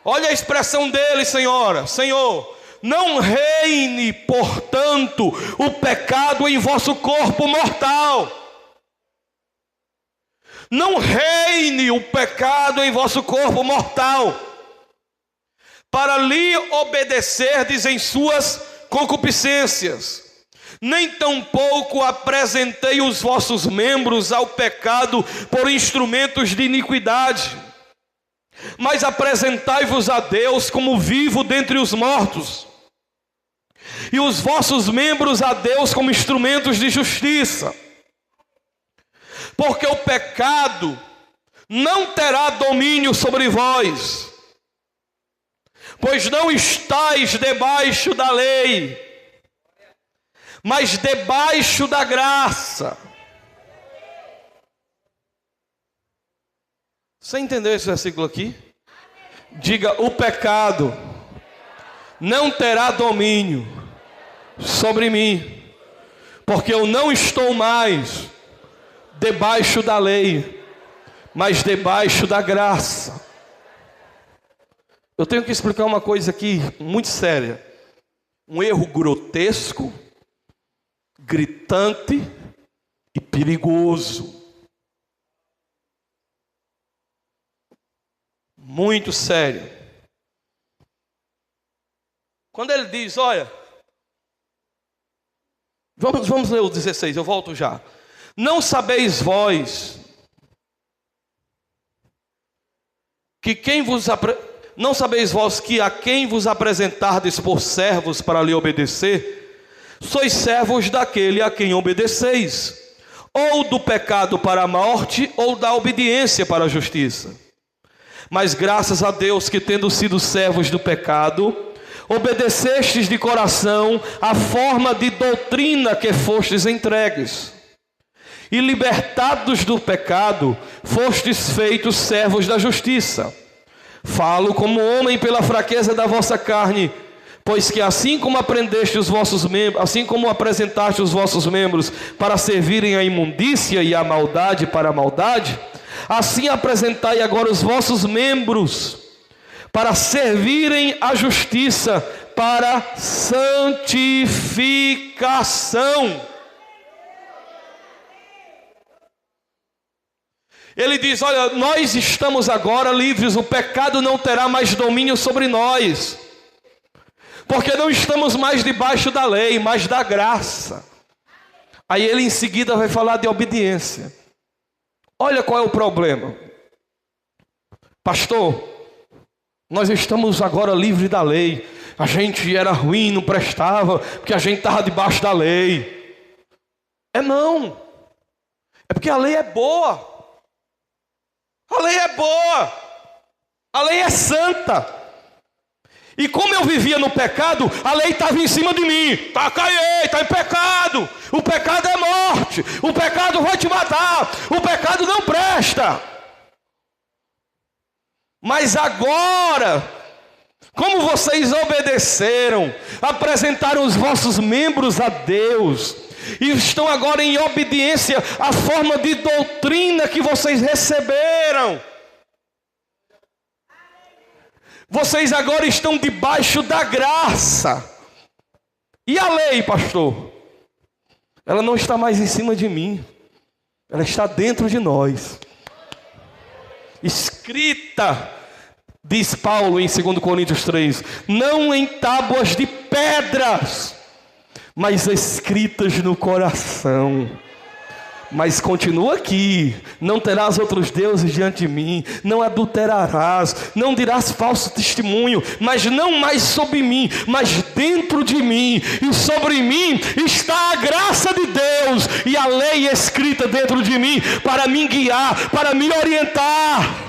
Olha a expressão dele, senhora. Senhor, não reine, portanto, o pecado em vosso corpo mortal. Não reine o pecado em vosso corpo mortal, para lhe obedecerdes em suas concupiscências. Nem tampouco apresentei os vossos membros ao pecado por instrumentos de iniquidade, mas apresentai-vos a Deus como vivo dentre os mortos, e os vossos membros a Deus como instrumentos de justiça. Porque o pecado não terá domínio sobre vós, pois não estáis debaixo da lei, mas debaixo da graça. Você entendeu esse versículo aqui? Diga: o pecado não terá domínio sobre mim, porque eu não estou mais debaixo da lei, mas debaixo da graça. Eu tenho que explicar uma coisa aqui muito séria. Um erro grotesco, gritante e perigoso. Muito sério. Quando ele diz, olha, vamos ler o 16, eu volto já. Não sabeis vós que não sabeis vós que a quem vos apresentardes por servos para lhe obedecer, sois servos daquele a quem obedeceis, ou do pecado para a morte, ou da obediência para a justiça. Mas graças a Deus que, tendo sido servos do pecado, obedecestes de coração a forma de doutrina que fostes entregues, e libertados do pecado, fostes feitos servos da justiça. Falo como homem pela fraqueza da vossa carne, pois que assim como aprendeste os vossos membros, assim como apresentaste os vossos membros para servirem à imundícia e à maldade para a maldade, assim apresentai agora os vossos membros para servirem à justiça para santificação. Ele diz, olha, nós estamos agora livres, o pecado não terá mais domínio sobre nós, porque não estamos mais debaixo da lei, mas da graça. Aí ele em seguida vai falar de obediência. Olha qual é o problema. Pastor, nós estamos agora livres da lei. A gente era ruim, não prestava, porque a gente estava debaixo da lei. Não. É porque a lei é boa. A lei é boa. A lei é santa. E como eu vivia no pecado, a lei estava em cima de mim. Está em pecado. O pecado é morte. O pecado vai te matar. O pecado não presta. Mas agora, como vocês obedeceram, apresentaram os vossos membros a Deus, e estão agora em obediência à forma de doutrina que vocês receberam, vocês agora estão debaixo da graça. E a lei, pastor? Ela não está mais em cima de mim, ela está dentro de nós, escrita Diz Paulo em 2 Coríntios 3, não em tábuas de pedras, mas escritas no coração. Mas continua aqui, não terás outros deuses diante de mim, não adulterarás, não dirás falso testemunho, mas não mais sobre mim, mas dentro de mim, e sobre mim está a graça de Deus, e a lei escrita dentro de mim, para me guiar, para me orientar.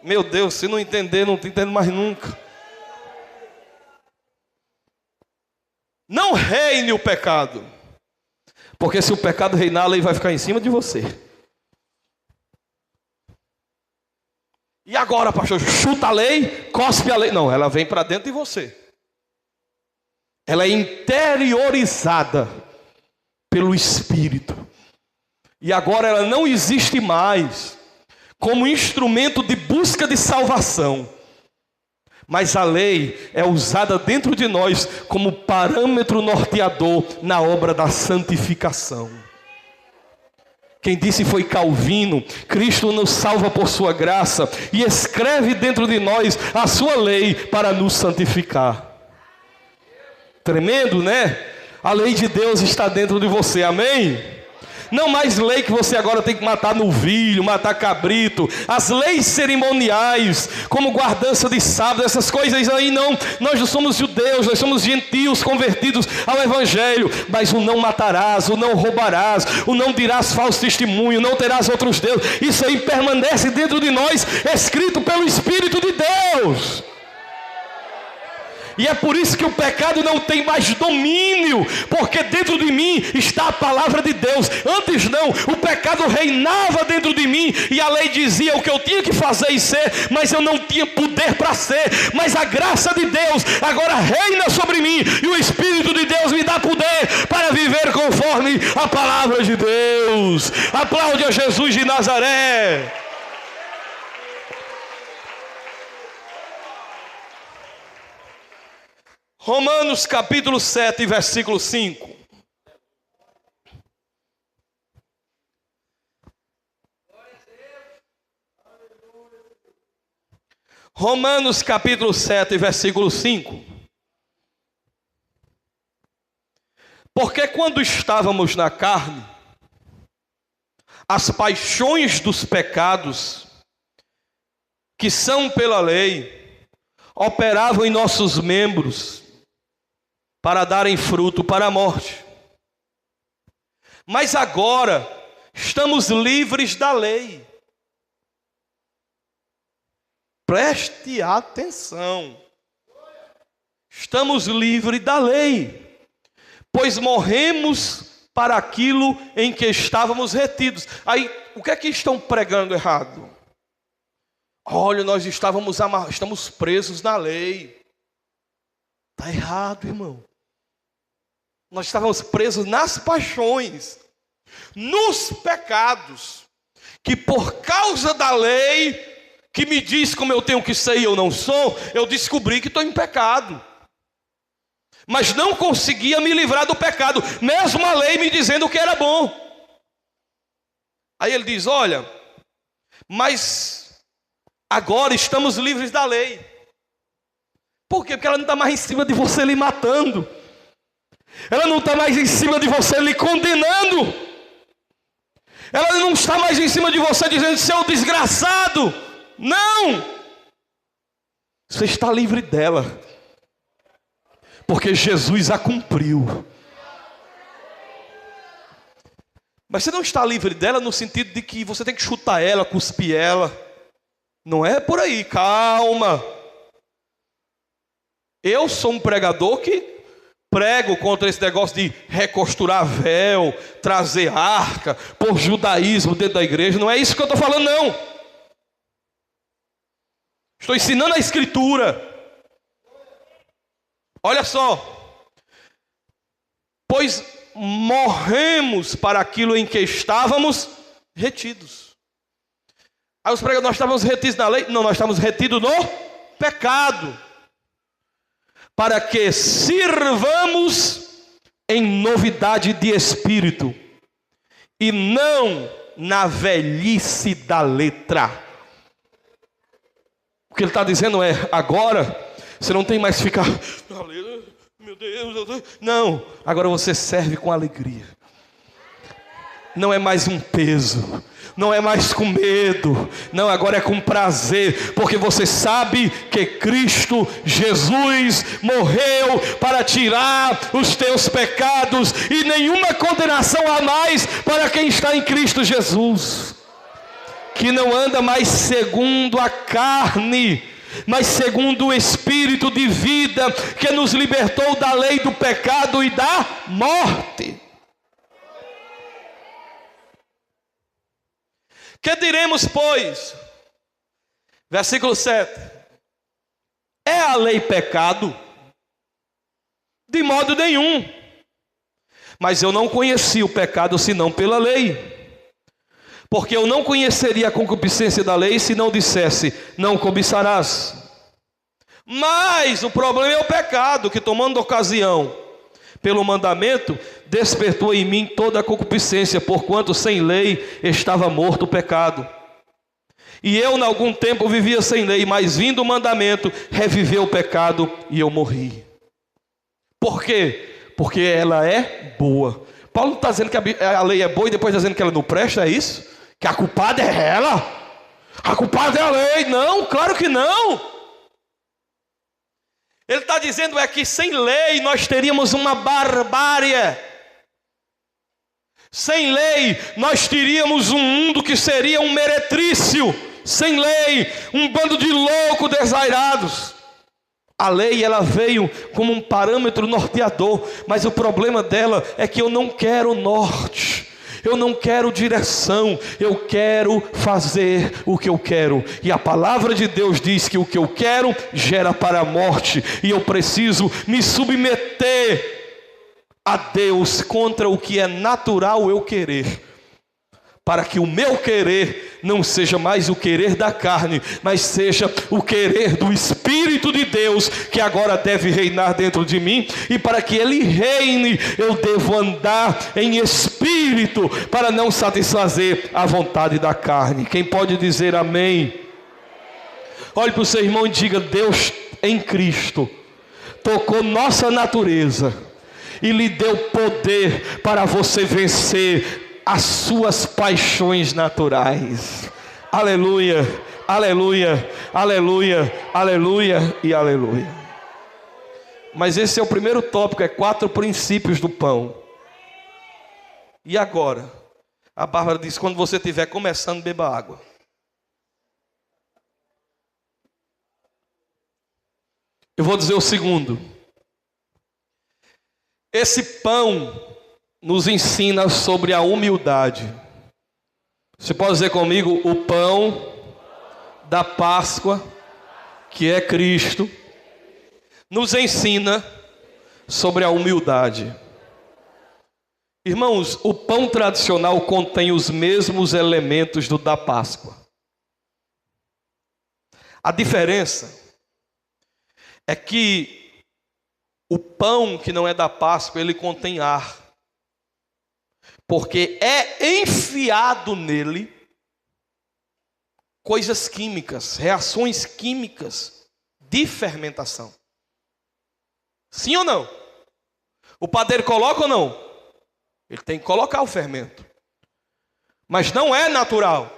Meu Deus, se não entender, não entendo mais nunca. Não reine o pecado. Porque se o pecado reinar, a lei vai ficar em cima de você. E agora, pastor, chuta a lei, cospe a lei. Não, ela vem para dentro de você. Ela é interiorizada pelo Espírito. E agora ela não existe mais como instrumento de busca de salvação. Mas a lei é usada dentro de nós como parâmetro norteador na obra da santificação. Quem disse foi Calvino. Cristo nos salva por sua graça e escreve dentro de nós a sua lei para nos santificar. Tremendo, né? A lei de Deus está dentro de você, amém? Não mais lei que você agora tem que matar novilho, matar cabrito. As leis cerimoniais, como guardança de sábado, essas coisas aí não. Nós não somos judeus, nós somos gentios convertidos ao Evangelho. Mas o não matarás, o não roubarás, o não dirás falso testemunho, não terás outros deuses. Isso aí permanece dentro de nós, escrito pelo Espírito de Deus. E é por isso que o pecado não tem mais domínio, porque dentro de mim está a palavra de Deus. Antes não, o pecado reinava dentro de mim, e a lei dizia o que eu tinha que fazer e ser, mas eu não tinha poder para ser. Mas a graça de Deus agora reina sobre mim, e o Espírito de Deus me dá poder para viver conforme a palavra de Deus. Aplaude a Jesus de Nazaré. Romanos capítulo 7, versículo 5. Romanos capítulo 7, versículo 5. Porque quando estávamos na carne, as paixões dos pecados, que são pela lei, operavam em nossos membros, para darem fruto para a morte. Mas agora estamos livres da lei. Preste atenção. Estamos livres da lei, pois morremos para aquilo em que estávamos retidos. Aí, o que é que estão pregando errado? Olha, nós estamos presos na lei. Está errado, irmão. Nós estávamos presos nas paixões, nos pecados, que por causa da lei, que me diz como eu tenho que ser e eu não sou, eu descobri que estou em pecado. Mas não conseguia me livrar do pecado, mesmo a lei me dizendo que era bom. Aí ele diz, olha, mas agora estamos livres da lei. Por quê? Porque ela não está mais em cima de você lhe matando. Ela não está mais em cima de você lhe condenando. Ela não está mais em cima de você dizendo, seu desgraçado. Não! Você está livre dela, porque Jesus a cumpriu. Mas você não está livre dela no sentido de que você tem que chutar ela, cuspir ela. Não é por aí, calma. Eu sou um pregador que prego contra esse negócio de recosturar véu, trazer arca, pôr judaísmo dentro da igreja. Não é isso que eu estou falando, não. Estou ensinando a Escritura. Olha só. Pois morremos para aquilo em que estávamos retidos. Aí os pregadores, nós estávamos retidos na lei? Não, nós estávamos retidos no pecado. Para que sirvamos em novidade de espírito, e não na velhice da letra. que ele está dizendo é: agora você não tem mais que ficar, meu Deus, não, agora você serve com alegria. Não é mais um peso, não é mais com medo, não, agora é com prazer, porque você sabe que Cristo Jesus morreu para tirar os teus pecados, e nenhuma condenação há mais para quem está em Cristo Jesus, que não anda mais segundo a carne, mas segundo o Espírito de vida, que nos libertou da lei do pecado e da morte. Que diremos, pois? Versículo 7. É a lei pecado? De modo nenhum. Mas eu não conheci o pecado senão pela lei. Porque eu não conheceria a concupiscência da lei se não dissesse: não cobiçarás. Mas o problema é o pecado, que tomando ocasião pelo mandamento, despertou em mim toda a concupiscência, porquanto sem lei estava morto o pecado. E eu, em algum tempo, vivia sem lei, mas vindo o mandamento, reviveu o pecado e eu morri. Por quê? Porque ela é boa. Paulo não está dizendo que a lei é boa e depois está dizendo que ela não presta, é isso? Que a culpada é ela? A culpada é a lei? Não, claro que não. Ele está dizendo é que sem lei nós teríamos uma barbárie. Sem lei nós teríamos um mundo que seria um meretrício. Sem lei, um bando de loucos desairados. A lei, ela veio como um parâmetro norteador, mas o problema dela é que eu não quero norte. Eu não quero direção, eu quero fazer o que eu quero. E a palavra de Deus diz que o que eu quero gera para a morte. E eu preciso me submeter a Deus contra o que é natural eu querer. Para que o meu querer não seja mais o querer da carne, mas seja o querer do Espírito de Deus, que agora deve reinar dentro de mim. E para que Ele reine, eu devo andar em espírito, para não satisfazer a vontade da carne. Quem pode dizer amém? Olhe para o seu irmão e diga: Deus em Cristo tocou nossa natureza e lhe deu poder para você vencer as suas paixões naturais. Aleluia, aleluia, aleluia, aleluia e aleluia. Mas esse é o primeiro tópico, é 4 princípios do pão. E agora? A Bárbara diz: quando você estiver começando, beba água. Eu vou dizer o segundo. Esse pão nos ensina sobre a humildade. Você pode dizer comigo: o pão da Páscoa, que é Cristo, nos ensina sobre a humildade. Irmãos, o pão tradicional contém os mesmos elementos do da Páscoa. A diferença é que o pão que não é da Páscoa, ele contém ar. Porque é enfiado nele coisas químicas, reações químicas de fermentação. Sim ou não? O padeiro coloca ou não? Ele tem que colocar o fermento. Mas não é natural.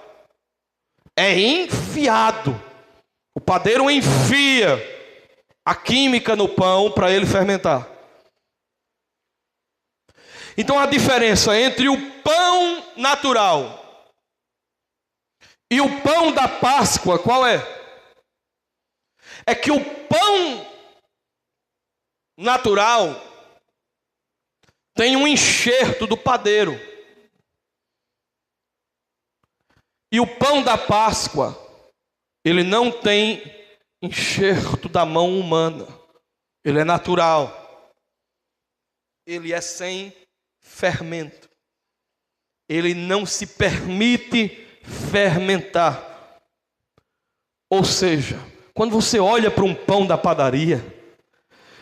É enfiado. O padeiro enfia a química no pão para ele fermentar. Então a diferença entre o pão natural e o pão da Páscoa, qual é? É que o pão natural tem um enxerto do padeiro. E o pão da Páscoa, ele não tem enxerto da mão humana. Ele é natural. Ele é sem fermento. Ele não se permite fermentar. Ou seja, quando você olha para um pão da padaria,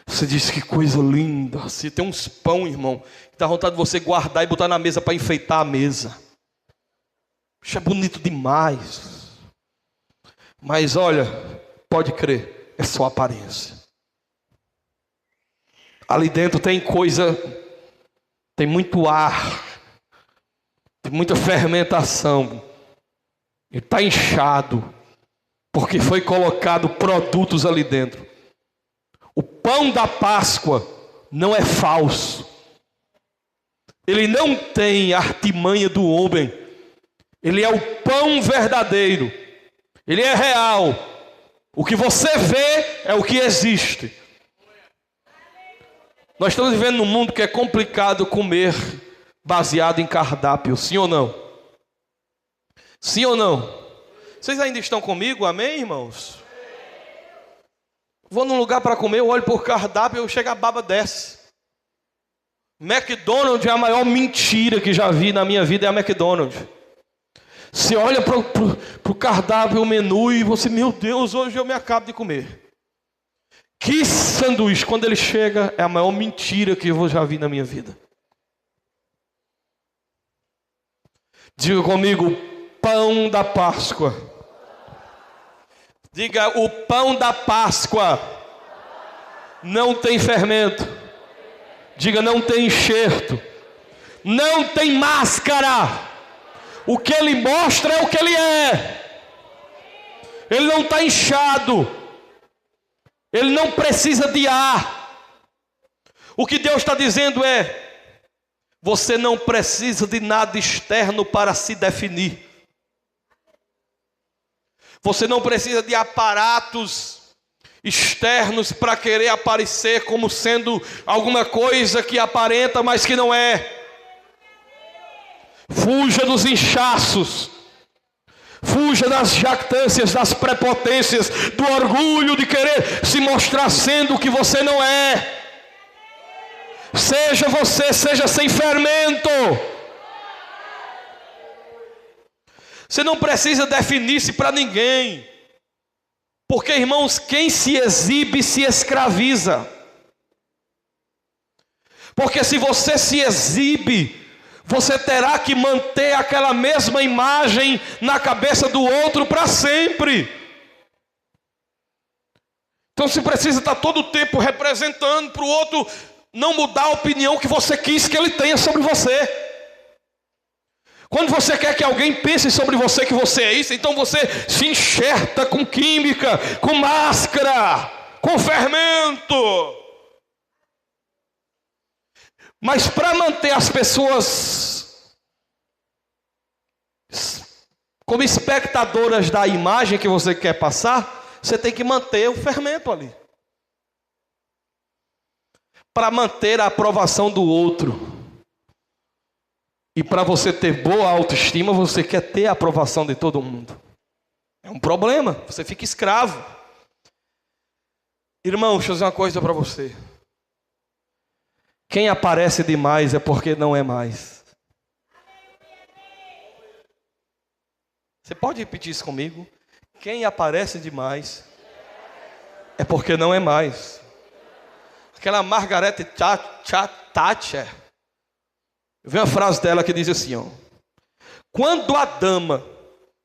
você diz: que coisa linda. Se tem uns pão, irmão, que dá vontade de você guardar e botar na mesa para enfeitar a mesa. Isso é bonito demais. Mas olha, Pode crer, é só aparência. Ali dentro tem coisa, tem muito ar, tem muita fermentação. Ele está inchado, porque foi colocado produtos ali dentro. O pão da Páscoa não é falso. Ele não tem artimanha do homem. Ele é o pão verdadeiro. Ele é real. O que você vê é o que existe. Nós estamos vivendo num mundo que é complicado comer baseado em cardápio, sim ou não? Sim ou não? Vocês ainda estão comigo, amém, irmãos? Vou num lugar para comer, eu olho por cardápio, eu chego, a baba desce. McDonald's é a maior mentira que já vi na minha vida, é a McDonald's. Você olha para o cardápio, o menu, e você, meu Deus, hoje eu me acabo de comer. Que sanduíche, quando ele chega, é a maior mentira que eu já vi na minha vida. Diga comigo, pão da Páscoa. Diga, o pão da Páscoa não tem fermento. Diga, não tem enxerto. Não tem máscara. O que ele mostra é o que ele é. Ele não está inchado. Ele não precisa de ar. O que Deus está dizendo é: você não precisa de nada externo para se definir. Você não precisa de aparatos externos para querer aparecer como sendo alguma coisa que aparenta, mas que não é. Fuja dos inchaços. Fuja das jactâncias, das prepotências, do orgulho de querer se mostrar sendo o que você não é. Seja você, seja sem fermento. Você não precisa definir-se para ninguém. Porque, irmãos, quem se exibe se escraviza. Porque se você se exibe, você terá que manter aquela mesma imagem na cabeça do outro para sempre. Então você precisa estar todo o tempo representando para o outro não mudar a opinião que você quis que ele tenha sobre você. Quando você quer que alguém pense sobre você que você é isso, então você se enxerta com química, com máscara, com fermento. Mas para manter as pessoas como espectadoras da imagem que você quer passar, você tem que manter o fermento ali. Para manter a aprovação do outro. E para você ter boa autoestima, você quer ter a aprovação de todo mundo. É um problema, você fica escravo. Irmão, deixa eu dizer uma coisa para você. Quem aparece demais é porque não é mais. Você pode repetir isso comigo? Quem aparece demais é porque não é mais. Aquela Margaret Thatcher, eu vi uma frase dela que diz assim, ó: quando a dama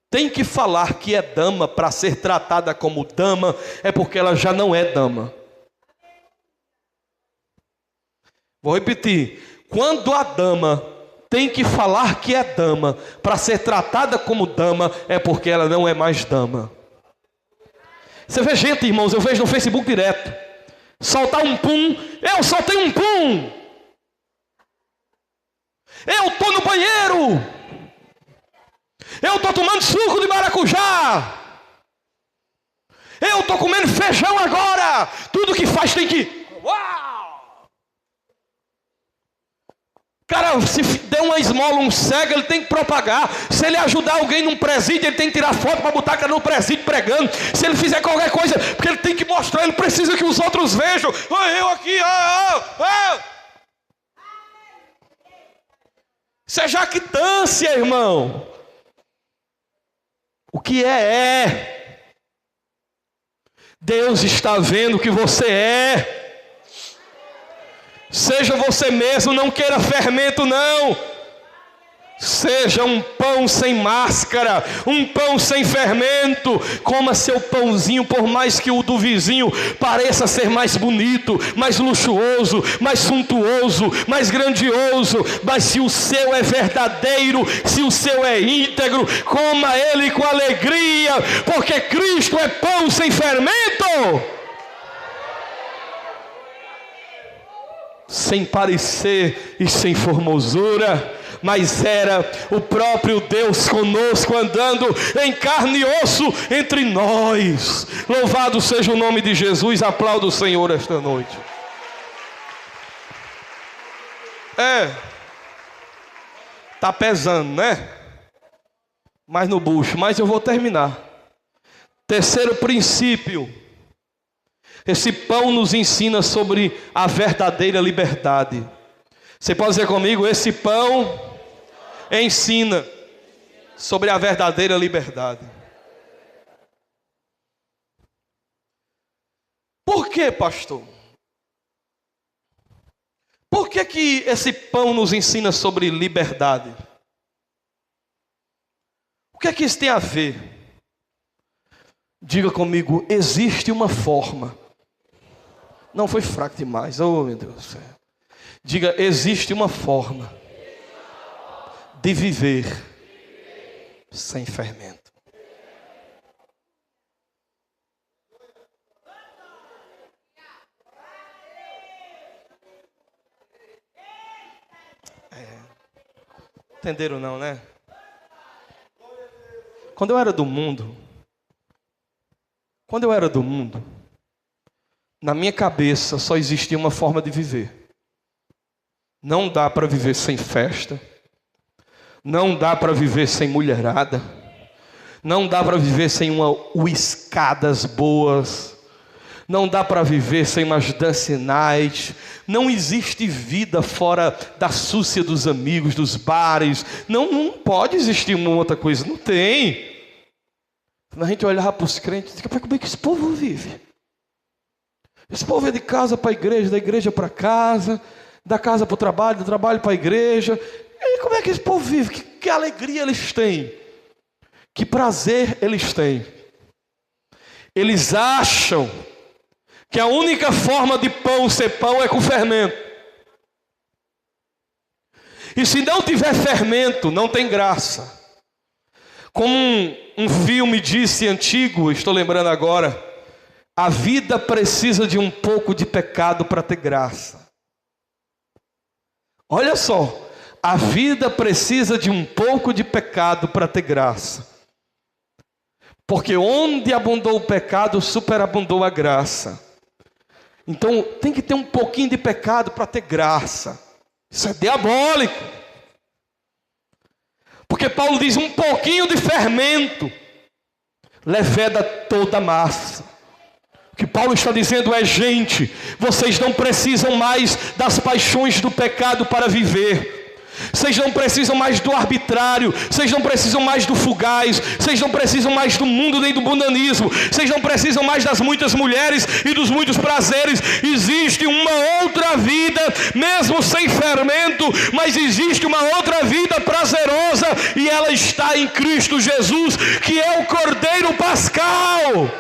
tem que falar que é dama para ser tratada como dama, é porque ela já não é dama. Vou repetir. Quando a dama tem que falar que é dama para ser tratada como dama, é porque ela não é mais dama. Você vê gente, irmãos, eu vejo no Facebook direto, soltar um pum, eu soltei um pum, eu estou no banheiro, eu estou tomando suco de maracujá, eu estou comendo feijão agora, tudo que faz tem que... Uau! Cara, se der uma esmola, um cego, ele tem que propagar. Se ele ajudar alguém num presídio, ele tem que tirar foto para botar a cara no presídio pregando. Se ele fizer qualquer coisa, porque ele tem que mostrar, ele precisa que os outros vejam. Eu aqui, Isso é jactância, irmão. O que é. Deus está vendo o que você é. Seja você mesmo, não queira fermento não. Seja um pão sem máscara, um pão sem fermento. Coma seu pãozinho, por mais que o do vizinho pareça ser mais bonito, mais luxuoso, mais suntuoso, mais grandioso. Mas se o seu é verdadeiro, se o seu é íntegro, coma ele com alegria, porque Cristo é pão sem fermento, sem parecer e sem formosura, mas era o próprio Deus conosco, andando em carne e osso entre nós. Louvado seja o nome de Jesus. Aplauda o Senhor esta noite. Tá pesando, né? Mas no bucho. Mas eu vou terminar. Terceiro princípio. Esse pão nos ensina sobre a verdadeira liberdade. Você pode dizer comigo: esse pão ensina sobre a verdadeira liberdade. Por quê, pastor? Por que que esse pão nos ensina sobre liberdade? O que é que isso tem a ver? Diga comigo: existe uma forma. Não, foi fraco demais. Oh, meu Deus do céu. Diga: existe uma forma de viver sem fermento. Entenderam não, né? Quando eu era do mundo, na minha cabeça só existia uma forma de viver. Não dá para viver sem festa. Não dá para viver sem mulherada. Não dá para viver sem uiscadas boas. Não dá para viver sem umas dance nights. Não existe vida fora da súcia dos amigos, dos bares. Não pode existir uma outra coisa. Não tem. Quando a gente olhar para os crentes, diz: como é que esse povo vive? Esse povo é de casa para a igreja, da igreja para casa, da casa para o trabalho, do trabalho para a igreja. E como é que esse povo vive? Que alegria eles têm? Que prazer eles têm? Eles acham que a única forma de pão ser pão é com fermento. E se não tiver fermento, não tem graça. Como um filme disse antigo, estou lembrando agora: a vida precisa de um pouco de pecado para ter graça. Olha só. A vida precisa de um pouco de pecado para ter graça. Porque onde abundou o pecado, superabundou a graça. Então tem que ter um pouquinho de pecado para ter graça. Isso é diabólico. Porque Paulo diz: um pouquinho de fermento leveda toda a massa. O que Paulo está dizendo é: gente, vocês não precisam mais das paixões do pecado para viver. Vocês não precisam mais do arbitrário. Vocês não precisam mais do fugaz. Vocês não precisam mais do mundo nem do mundanismo. Vocês não precisam mais das muitas mulheres e dos muitos prazeres. Existe uma outra vida, mesmo sem fermento, mas existe uma outra vida prazerosa, e ela está em Cristo Jesus, que é o Cordeiro Pascal.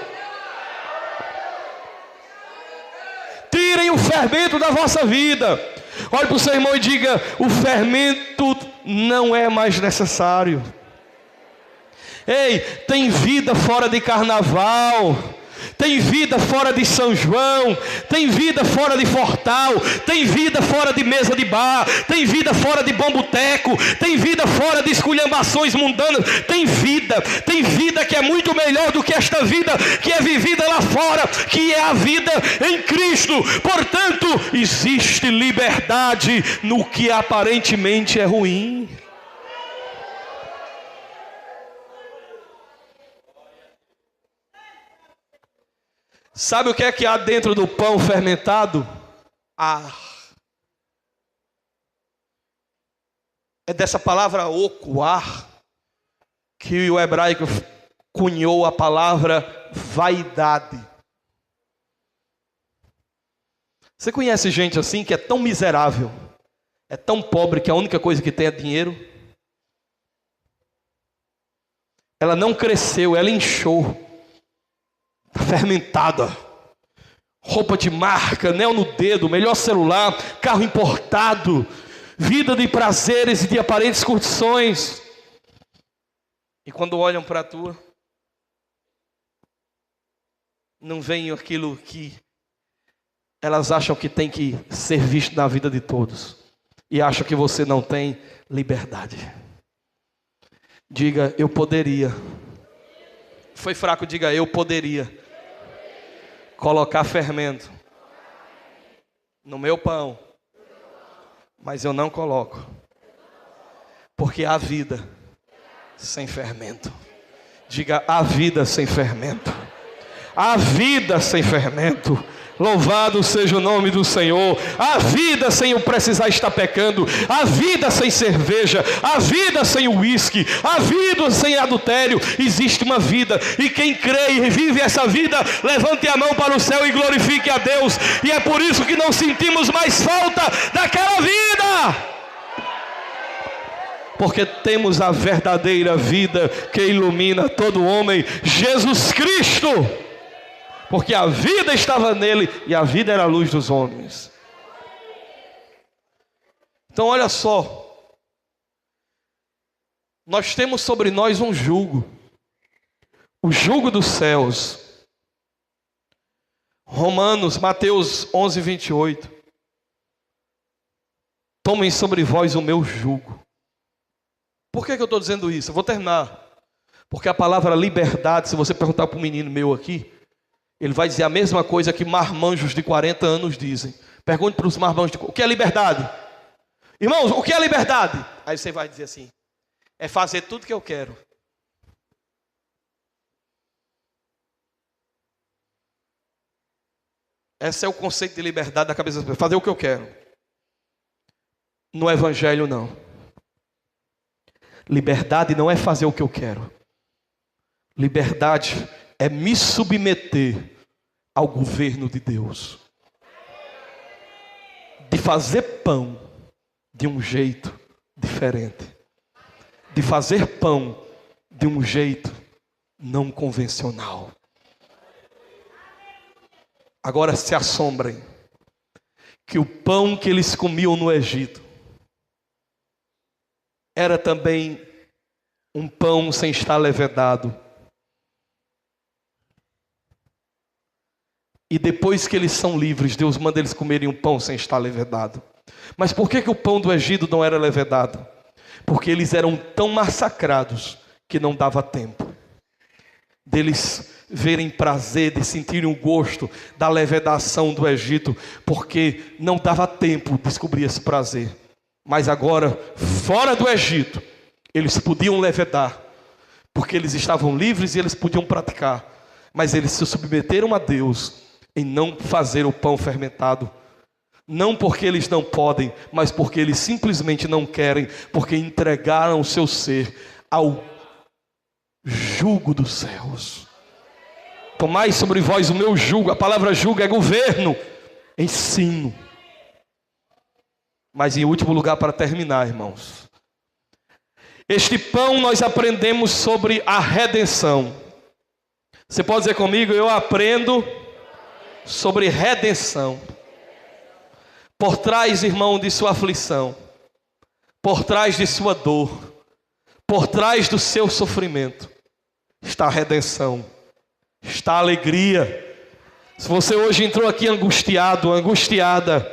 Tirem o fermento da vossa vida. Olhe para o seu irmão e diga: o fermento não é mais necessário. Ei, tem vida fora de carnaval. Tem vida fora de São João. Tem vida fora de Fortal. Tem vida fora de mesa de bar. Tem vida fora de bom boteco. Tem vida fora de esculhambações mundanas. Tem vida que é muito melhor do que esta vida que é vivida lá fora, que é a vida em Cristo. Portanto, existe liberdade no que aparentemente é ruim. Sabe o que é que há dentro do pão fermentado? Ar. É dessa palavra oco, ar, que o hebraico cunhou a palavra vaidade. Você conhece gente assim que é tão miserável, é tão pobre, que a única coisa que tem é dinheiro? ela não cresceu, ela inchou, está fermentada. Roupa de marca, anel no dedo, melhor celular, carro importado, vida de prazeres e de aparentes curtições. E quando olham para a tua, não vem aquilo que elas acham que tem que ser visto na vida de todos. E acham que você não tem liberdade. Diga, eu poderia. Foi fraco, diga, eu poderia colocar fermento no meu pão, mas eu não coloco, porque há vida sem fermento. Diga, há vida sem fermento. Há vida sem fermento. Louvado seja o nome do Senhor. A vida sem eu precisar estar pecando, a vida sem cerveja, a vida sem o uísque, a vida sem adultério. Existe uma vida, e quem crê e vive essa vida, levante a mão para o céu e glorifique a Deus. E é por isso que não sentimos mais falta daquela vida, porque temos a verdadeira vida que ilumina todo homem, Jesus Cristo. Porque a vida estava nele e a vida era a luz dos homens. Então olha só, nós temos sobre nós um jugo, o jugo dos céus. Mateus 11, 28. Tomem sobre vós o meu jugo. Por que eu estou dizendo isso? Eu vou terminar. Porque a palavra liberdade, se você perguntar para um menino meu aqui, ele vai dizer a mesma coisa que marmanjos de 40 anos dizem. Pergunte para os marmanjos, o que é liberdade? Irmãos, o que é liberdade? Aí você vai dizer assim, é fazer tudo que eu quero. Esse é o conceito de liberdade da cabeça das pessoas, fazer o que eu quero. No evangelho não. Liberdade não é fazer o que eu quero. Liberdade é me submeter ao governo de Deus, de fazer pão de um jeito diferente, de fazer pão de um jeito não convencional. Agora se assombrem que o pão que eles comiam no Egito era também um pão sem estar levedado. E depois que eles são livres, Deus manda eles comerem um pão sem estar levedado. Mas por que o pão do Egito não era levedado? Porque eles eram tão massacrados que não dava tempo deles verem prazer, de sentirem o gosto da levedação do Egito, porque não dava tempo de descobrir esse prazer. Mas agora, fora do Egito, eles podiam levedar, porque eles estavam livres e eles podiam praticar. Mas eles se submeteram a Deus em não fazer o pão fermentado. Não porque eles não podem, mas porque eles simplesmente não querem, porque entregaram o seu ser ao jugo dos céus. Tomai sobre vós o meu jugo. A palavra jugo é governo, ensino. Mas em último lugar, para terminar, irmãos, este pão nós aprendemos sobre a redenção. Você pode dizer comigo, eu aprendo sobre redenção. Por trás, irmão, de sua aflição, por trás de sua dor, por trás do seu sofrimento, está a redenção, está a alegria. Se você hoje entrou aqui angustiado, angustiada,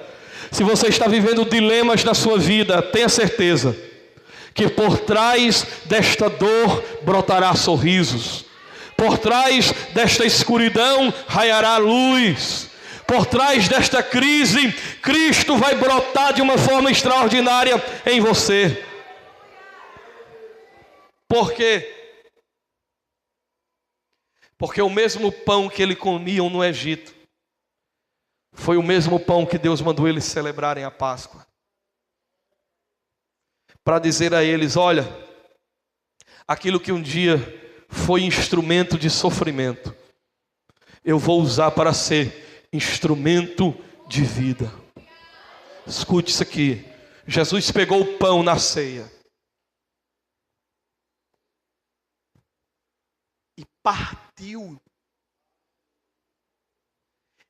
se você está vivendo dilemas na sua vida, tenha certeza que por trás desta dor brotará sorrisos. Por trás desta escuridão raiará luz. Por trás desta crise, Cristo vai brotar de uma forma extraordinária em você. Por quê? Porque o mesmo pão que eles comiam no Egito foi o mesmo pão que Deus mandou eles celebrarem a Páscoa. Para dizer a eles, olha, aquilo que um dia foi instrumento de sofrimento, eu vou usar para ser instrumento de vida. Escute isso aqui. Jesus pegou o pão na ceia. partiu.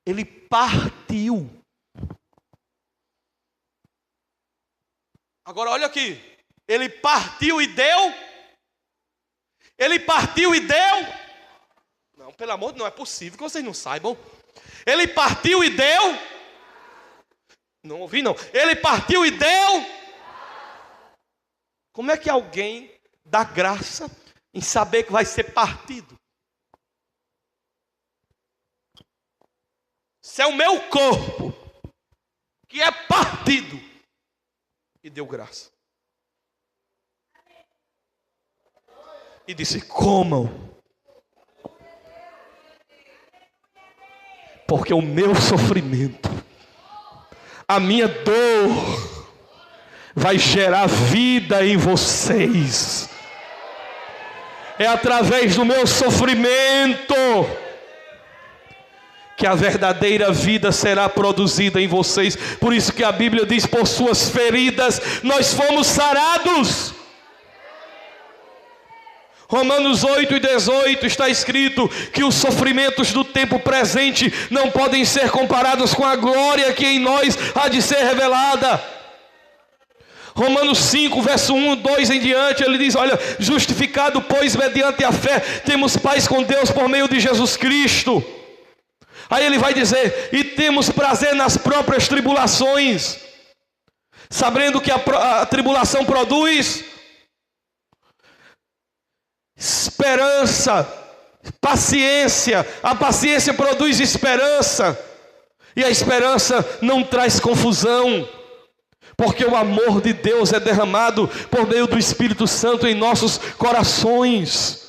Ele partiu. Agora olha aqui. Ele partiu e deu. Ele partiu e deu. Não, pelo amor de Deus, não é possível que vocês não saibam. Ele partiu e deu. Não ouvi não. Ele partiu e deu. Como é que alguém dá graça em saber que vai ser partido? Se é o meu corpo que é partido, e deu graça. E disse: comam, porque o meu sofrimento, a minha dor, vai gerar vida em vocês. É através do meu sofrimento que a verdadeira vida será produzida em vocês. Por isso que a Bíblia diz: por suas feridas nós fomos sarados. Romanos 8:18 está escrito que os sofrimentos do tempo presente não podem ser comparados com a glória que em nós há de ser revelada. Romanos 5, verso 1, 2 em diante, ele diz: olha, justificado pois mediante a fé, temos paz com Deus por meio de Jesus Cristo. Aí ele vai dizer: e temos prazer nas próprias tribulações, sabendo que a tribulação produz esperança, paciência. A paciência produz esperança, e a esperança não traz confusão, porque o amor de Deus é derramado por meio do Espírito Santo em nossos corações.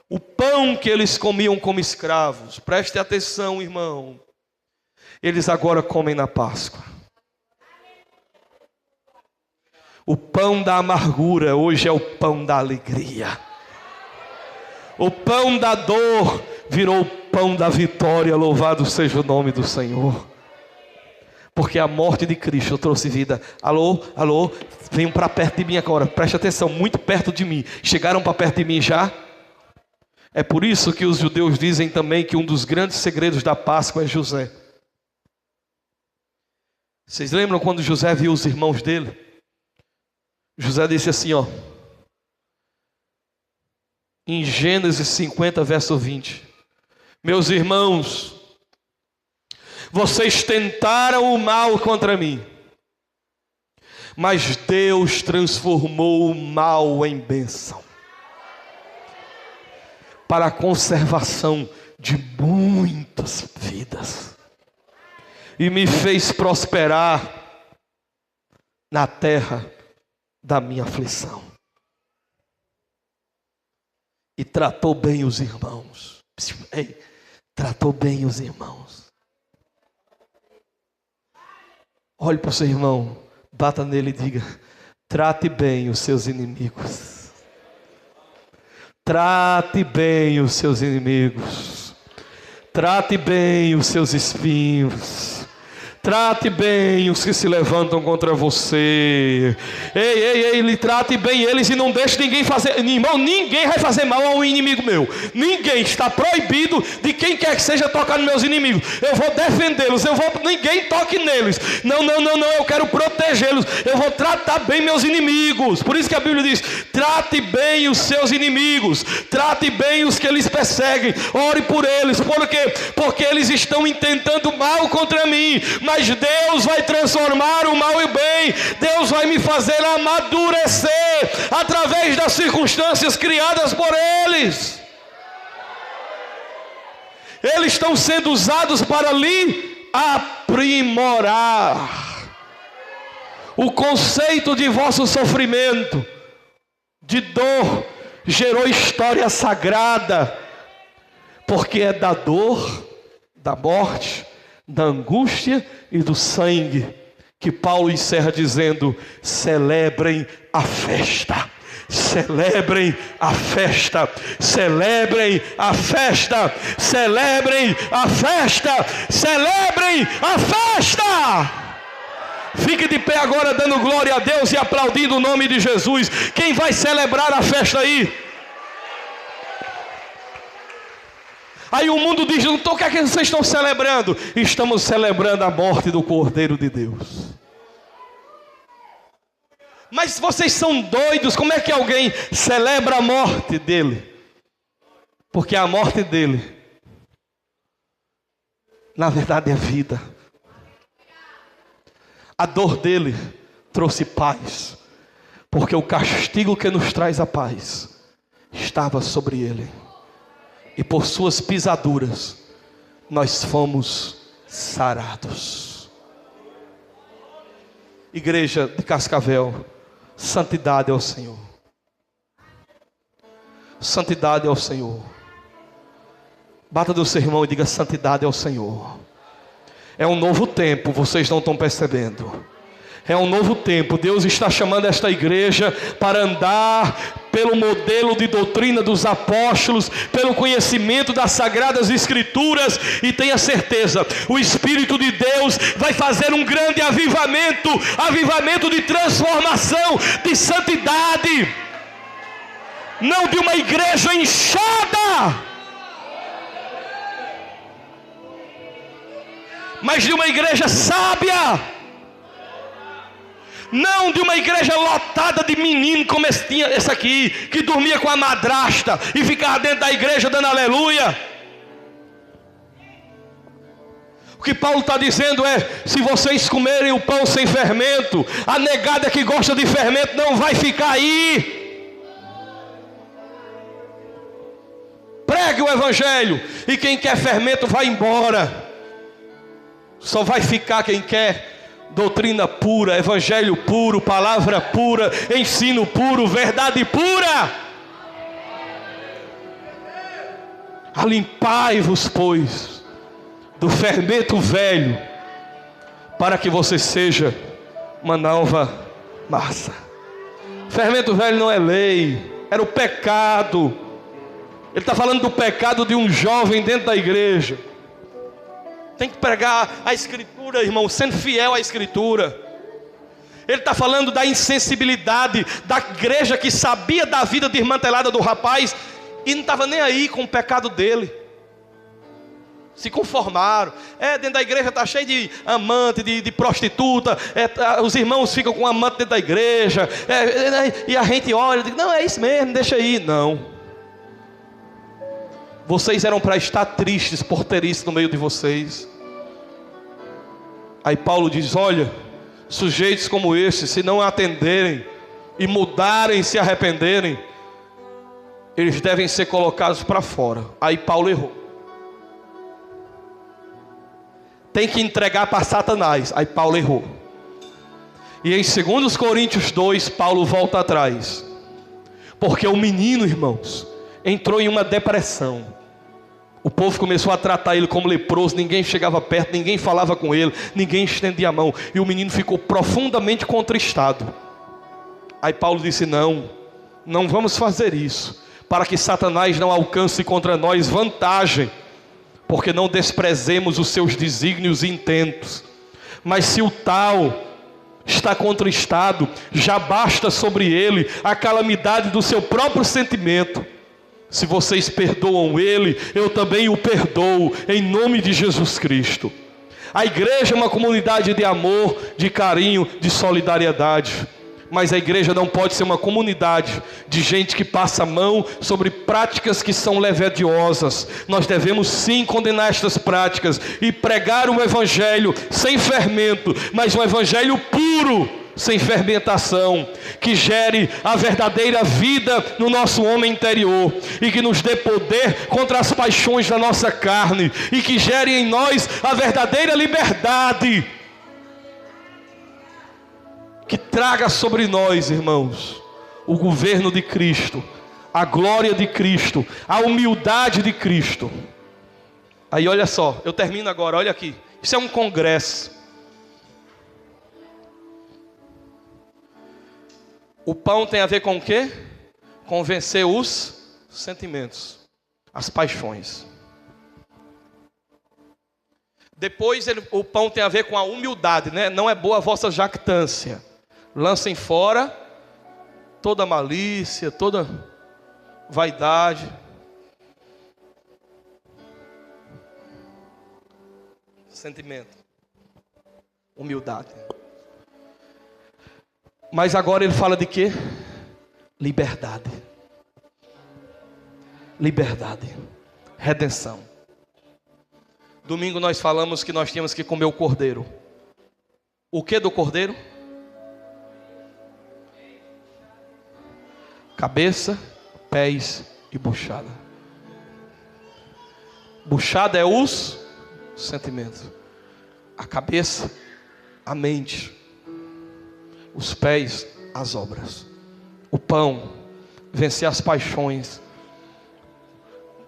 O pão que eles comiam como escravos, preste atenção, irmão, eles agora comem na Páscoa. O pão da amargura hoje é o pão da alegria. O pão da dor virou o pão da vitória. Louvado seja o nome do Senhor. Porque a morte de Cristo trouxe vida. Alô, alô, venham para perto de mim agora. Preste atenção, muito perto de mim. Chegaram para perto de mim já? É por isso que os judeus dizem também que um dos grandes segredos da Páscoa é José. Vocês lembram quando José viu os irmãos dele? José disse assim, ó, em Gênesis 50, verso 20: meus irmãos, vocês tentaram o mal contra mim, mas Deus transformou o mal em bênção, para a conservação de muitas vidas, e me fez prosperar na terra da minha aflição, e tratou bem os irmãos. Ei, tratou bem os irmãos. Olhe para o seu irmão, bata nele e diga: trate bem os seus inimigos. Trate bem os seus inimigos. Trate bem os seus espinhos. Trate bem os que se levantam contra você. Ei, trate bem eles e não deixe ninguém fazer. Irmão, ninguém vai fazer mal a um inimigo meu. Ninguém. Está proibido de quem quer que seja tocar nos meus inimigos. Eu vou defendê-los. Ninguém toque neles. Não, eu quero protegê-los. Eu vou tratar bem meus inimigos. Por isso que a Bíblia diz: trate bem os seus inimigos. Trate bem os que eles perseguem. Ore por eles. Por quê? Porque eles estão intentando mal contra mim. Mas Deus vai transformar o mal em bem. Deus vai me fazer amadurecer através das circunstâncias criadas por eles. Eles estão sendo usados para lhe aprimorar. O conceito de vosso sofrimento, de dor, gerou história sagrada, porque é da dor, da morte, da angústia e do sangue que Paulo encerra dizendo: celebrem a festa. Celebrem a festa. Celebrem a festa. Celebrem a festa. Celebrem a festa. Fique de pé agora, dando glória a Deus e aplaudindo o nome de Jesus. Quem vai celebrar a festa aí? Aí o mundo diz: então o que é que vocês estão celebrando? Estamos celebrando a morte do Cordeiro de Deus. Mas vocês são doidos, como é que alguém celebra a morte dele? Porque a morte dele, na verdade, é vida. A dor dele trouxe paz, porque o castigo que nos traz a paz estava sobre ele. E por suas pisaduras nós fomos sarados. Igreja de Cascavel, santidade ao Senhor. Santidade ao Senhor. Bata do seu irmão e diga: santidade ao Senhor. É um novo tempo, vocês não estão percebendo. É um novo tempo. Deus está chamando esta igreja para andar pelo modelo de doutrina dos apóstolos, pelo conhecimento das sagradas escrituras. E tenha certeza, o Espírito de Deus vai fazer um grande avivamento, avivamento de transformação, de santidade, não de uma igreja inchada, mas de uma igreja sábia. Não de uma igreja lotada de menino como esse aqui, que dormia com a madrasta e ficava dentro da igreja dando aleluia. O que Paulo está dizendo é: se vocês comerem o pão sem fermento, a negada que gosta de fermento não vai ficar aí. Pregue o evangelho, e quem quer fermento vai embora. Só vai ficar quem quer doutrina pura, evangelho puro, palavra pura, ensino puro, verdade pura. Alimpai-vos, pois, do fermento velho, para que você seja uma nova massa. Fermento velho não é lei, era o pecado. Ele está falando do pecado de um jovem dentro da igreja. Tem que pregar a escritura, irmão, sendo fiel à escritura. Ele está falando da insensibilidade da igreja que sabia da vida desmantelada do rapaz e não estava nem aí com o pecado dele. Se conformaram. Dentro da igreja está cheio de amante, de prostituta. Os irmãos ficam com amante dentro da igreja. E a gente olha e diz: não, é isso mesmo, deixa aí. Não. Vocês eram para estar tristes por ter isso no meio de vocês. Aí Paulo diz: olha, sujeitos como esses, se não atenderem e mudarem, se arrependerem, eles devem ser colocados para fora. Aí Paulo errou. Tem que entregar para Satanás. Aí Paulo errou. E em 2 Coríntios 2, Paulo volta atrás. Porque o menino, irmãos, entrou em uma depressão. O povo começou a tratar ele como leproso. Ninguém chegava perto, ninguém falava com ele, ninguém estendia a mão. E o menino ficou profundamente contristado. Aí Paulo disse: não vamos fazer isso, para que Satanás não alcance contra nós vantagem, porque não desprezemos os seus desígnios e intentos. Mas se o tal está contristado, já basta sobre ele a calamidade do seu próprio sentimento. Se vocês perdoam ele, eu também o perdoo, em nome de Jesus Cristo. A igreja é uma comunidade de amor, de carinho, de solidariedade. Mas a igreja não pode ser uma comunidade de gente que passa a mão sobre práticas que são levadiosas. Nós devemos sim condenar estas práticas e pregar um evangelho sem fermento, mas um evangelho puro, sem fermentação, que gere a verdadeira vida no nosso homem interior e que nos dê poder contra as paixões da nossa carne e que gere em nós a verdadeira liberdade, que traga sobre nós, irmãos, o governo de Cristo, a glória de Cristo, a humildade de Cristo. Aí olha só, eu termino agora, olha aqui, isso é um congresso. O pão tem a ver com o quê? Com vencer os sentimentos, as paixões. Depois o pão tem a ver com a humildade, né? Não é boa a vossa jactância. Lancem fora toda malícia, toda vaidade. Sentimento. Humildade. Mas agora ele fala de quê? Liberdade. Liberdade. Redenção. Domingo nós falamos que nós tínhamos que comer o cordeiro. O que do cordeiro? Cabeça, pés e buchada. Buchada é os sentimentos. A cabeça, a mente. Os pés, as obras. O pão, vencer as paixões.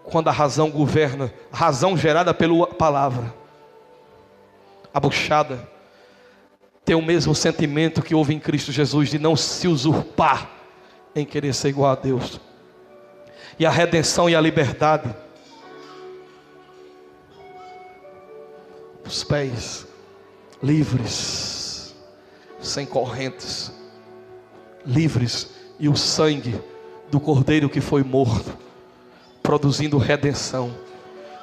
Quando a razão governa, a razão gerada pela palavra. A buchada, ter o mesmo sentimento que houve em Cristo Jesus, de não se usurpar em querer ser igual a Deus. E a redenção e a liberdade. Os pés livres, sem correntes, livres, e o sangue do cordeiro que foi morto, produzindo redenção.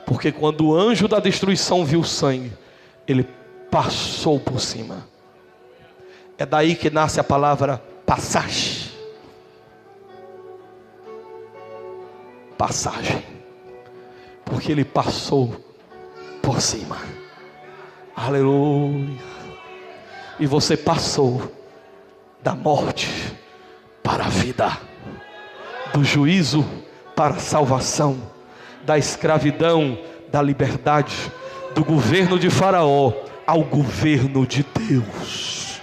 Porque quando o anjo da destruição viu o sangue, ele passou por cima. É daí que nasce a palavra passagem. Passagem. Porque ele passou por cima. Aleluia. E você passou da morte para a vida, do juízo para a salvação, da escravidão, da liberdade, do governo de Faraó ao governo de Deus,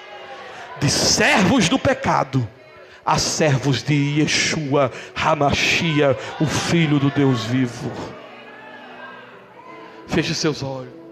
de servos do pecado a servos de Yeshua HaMashiach, o Filho do Deus vivo. Feche seus olhos.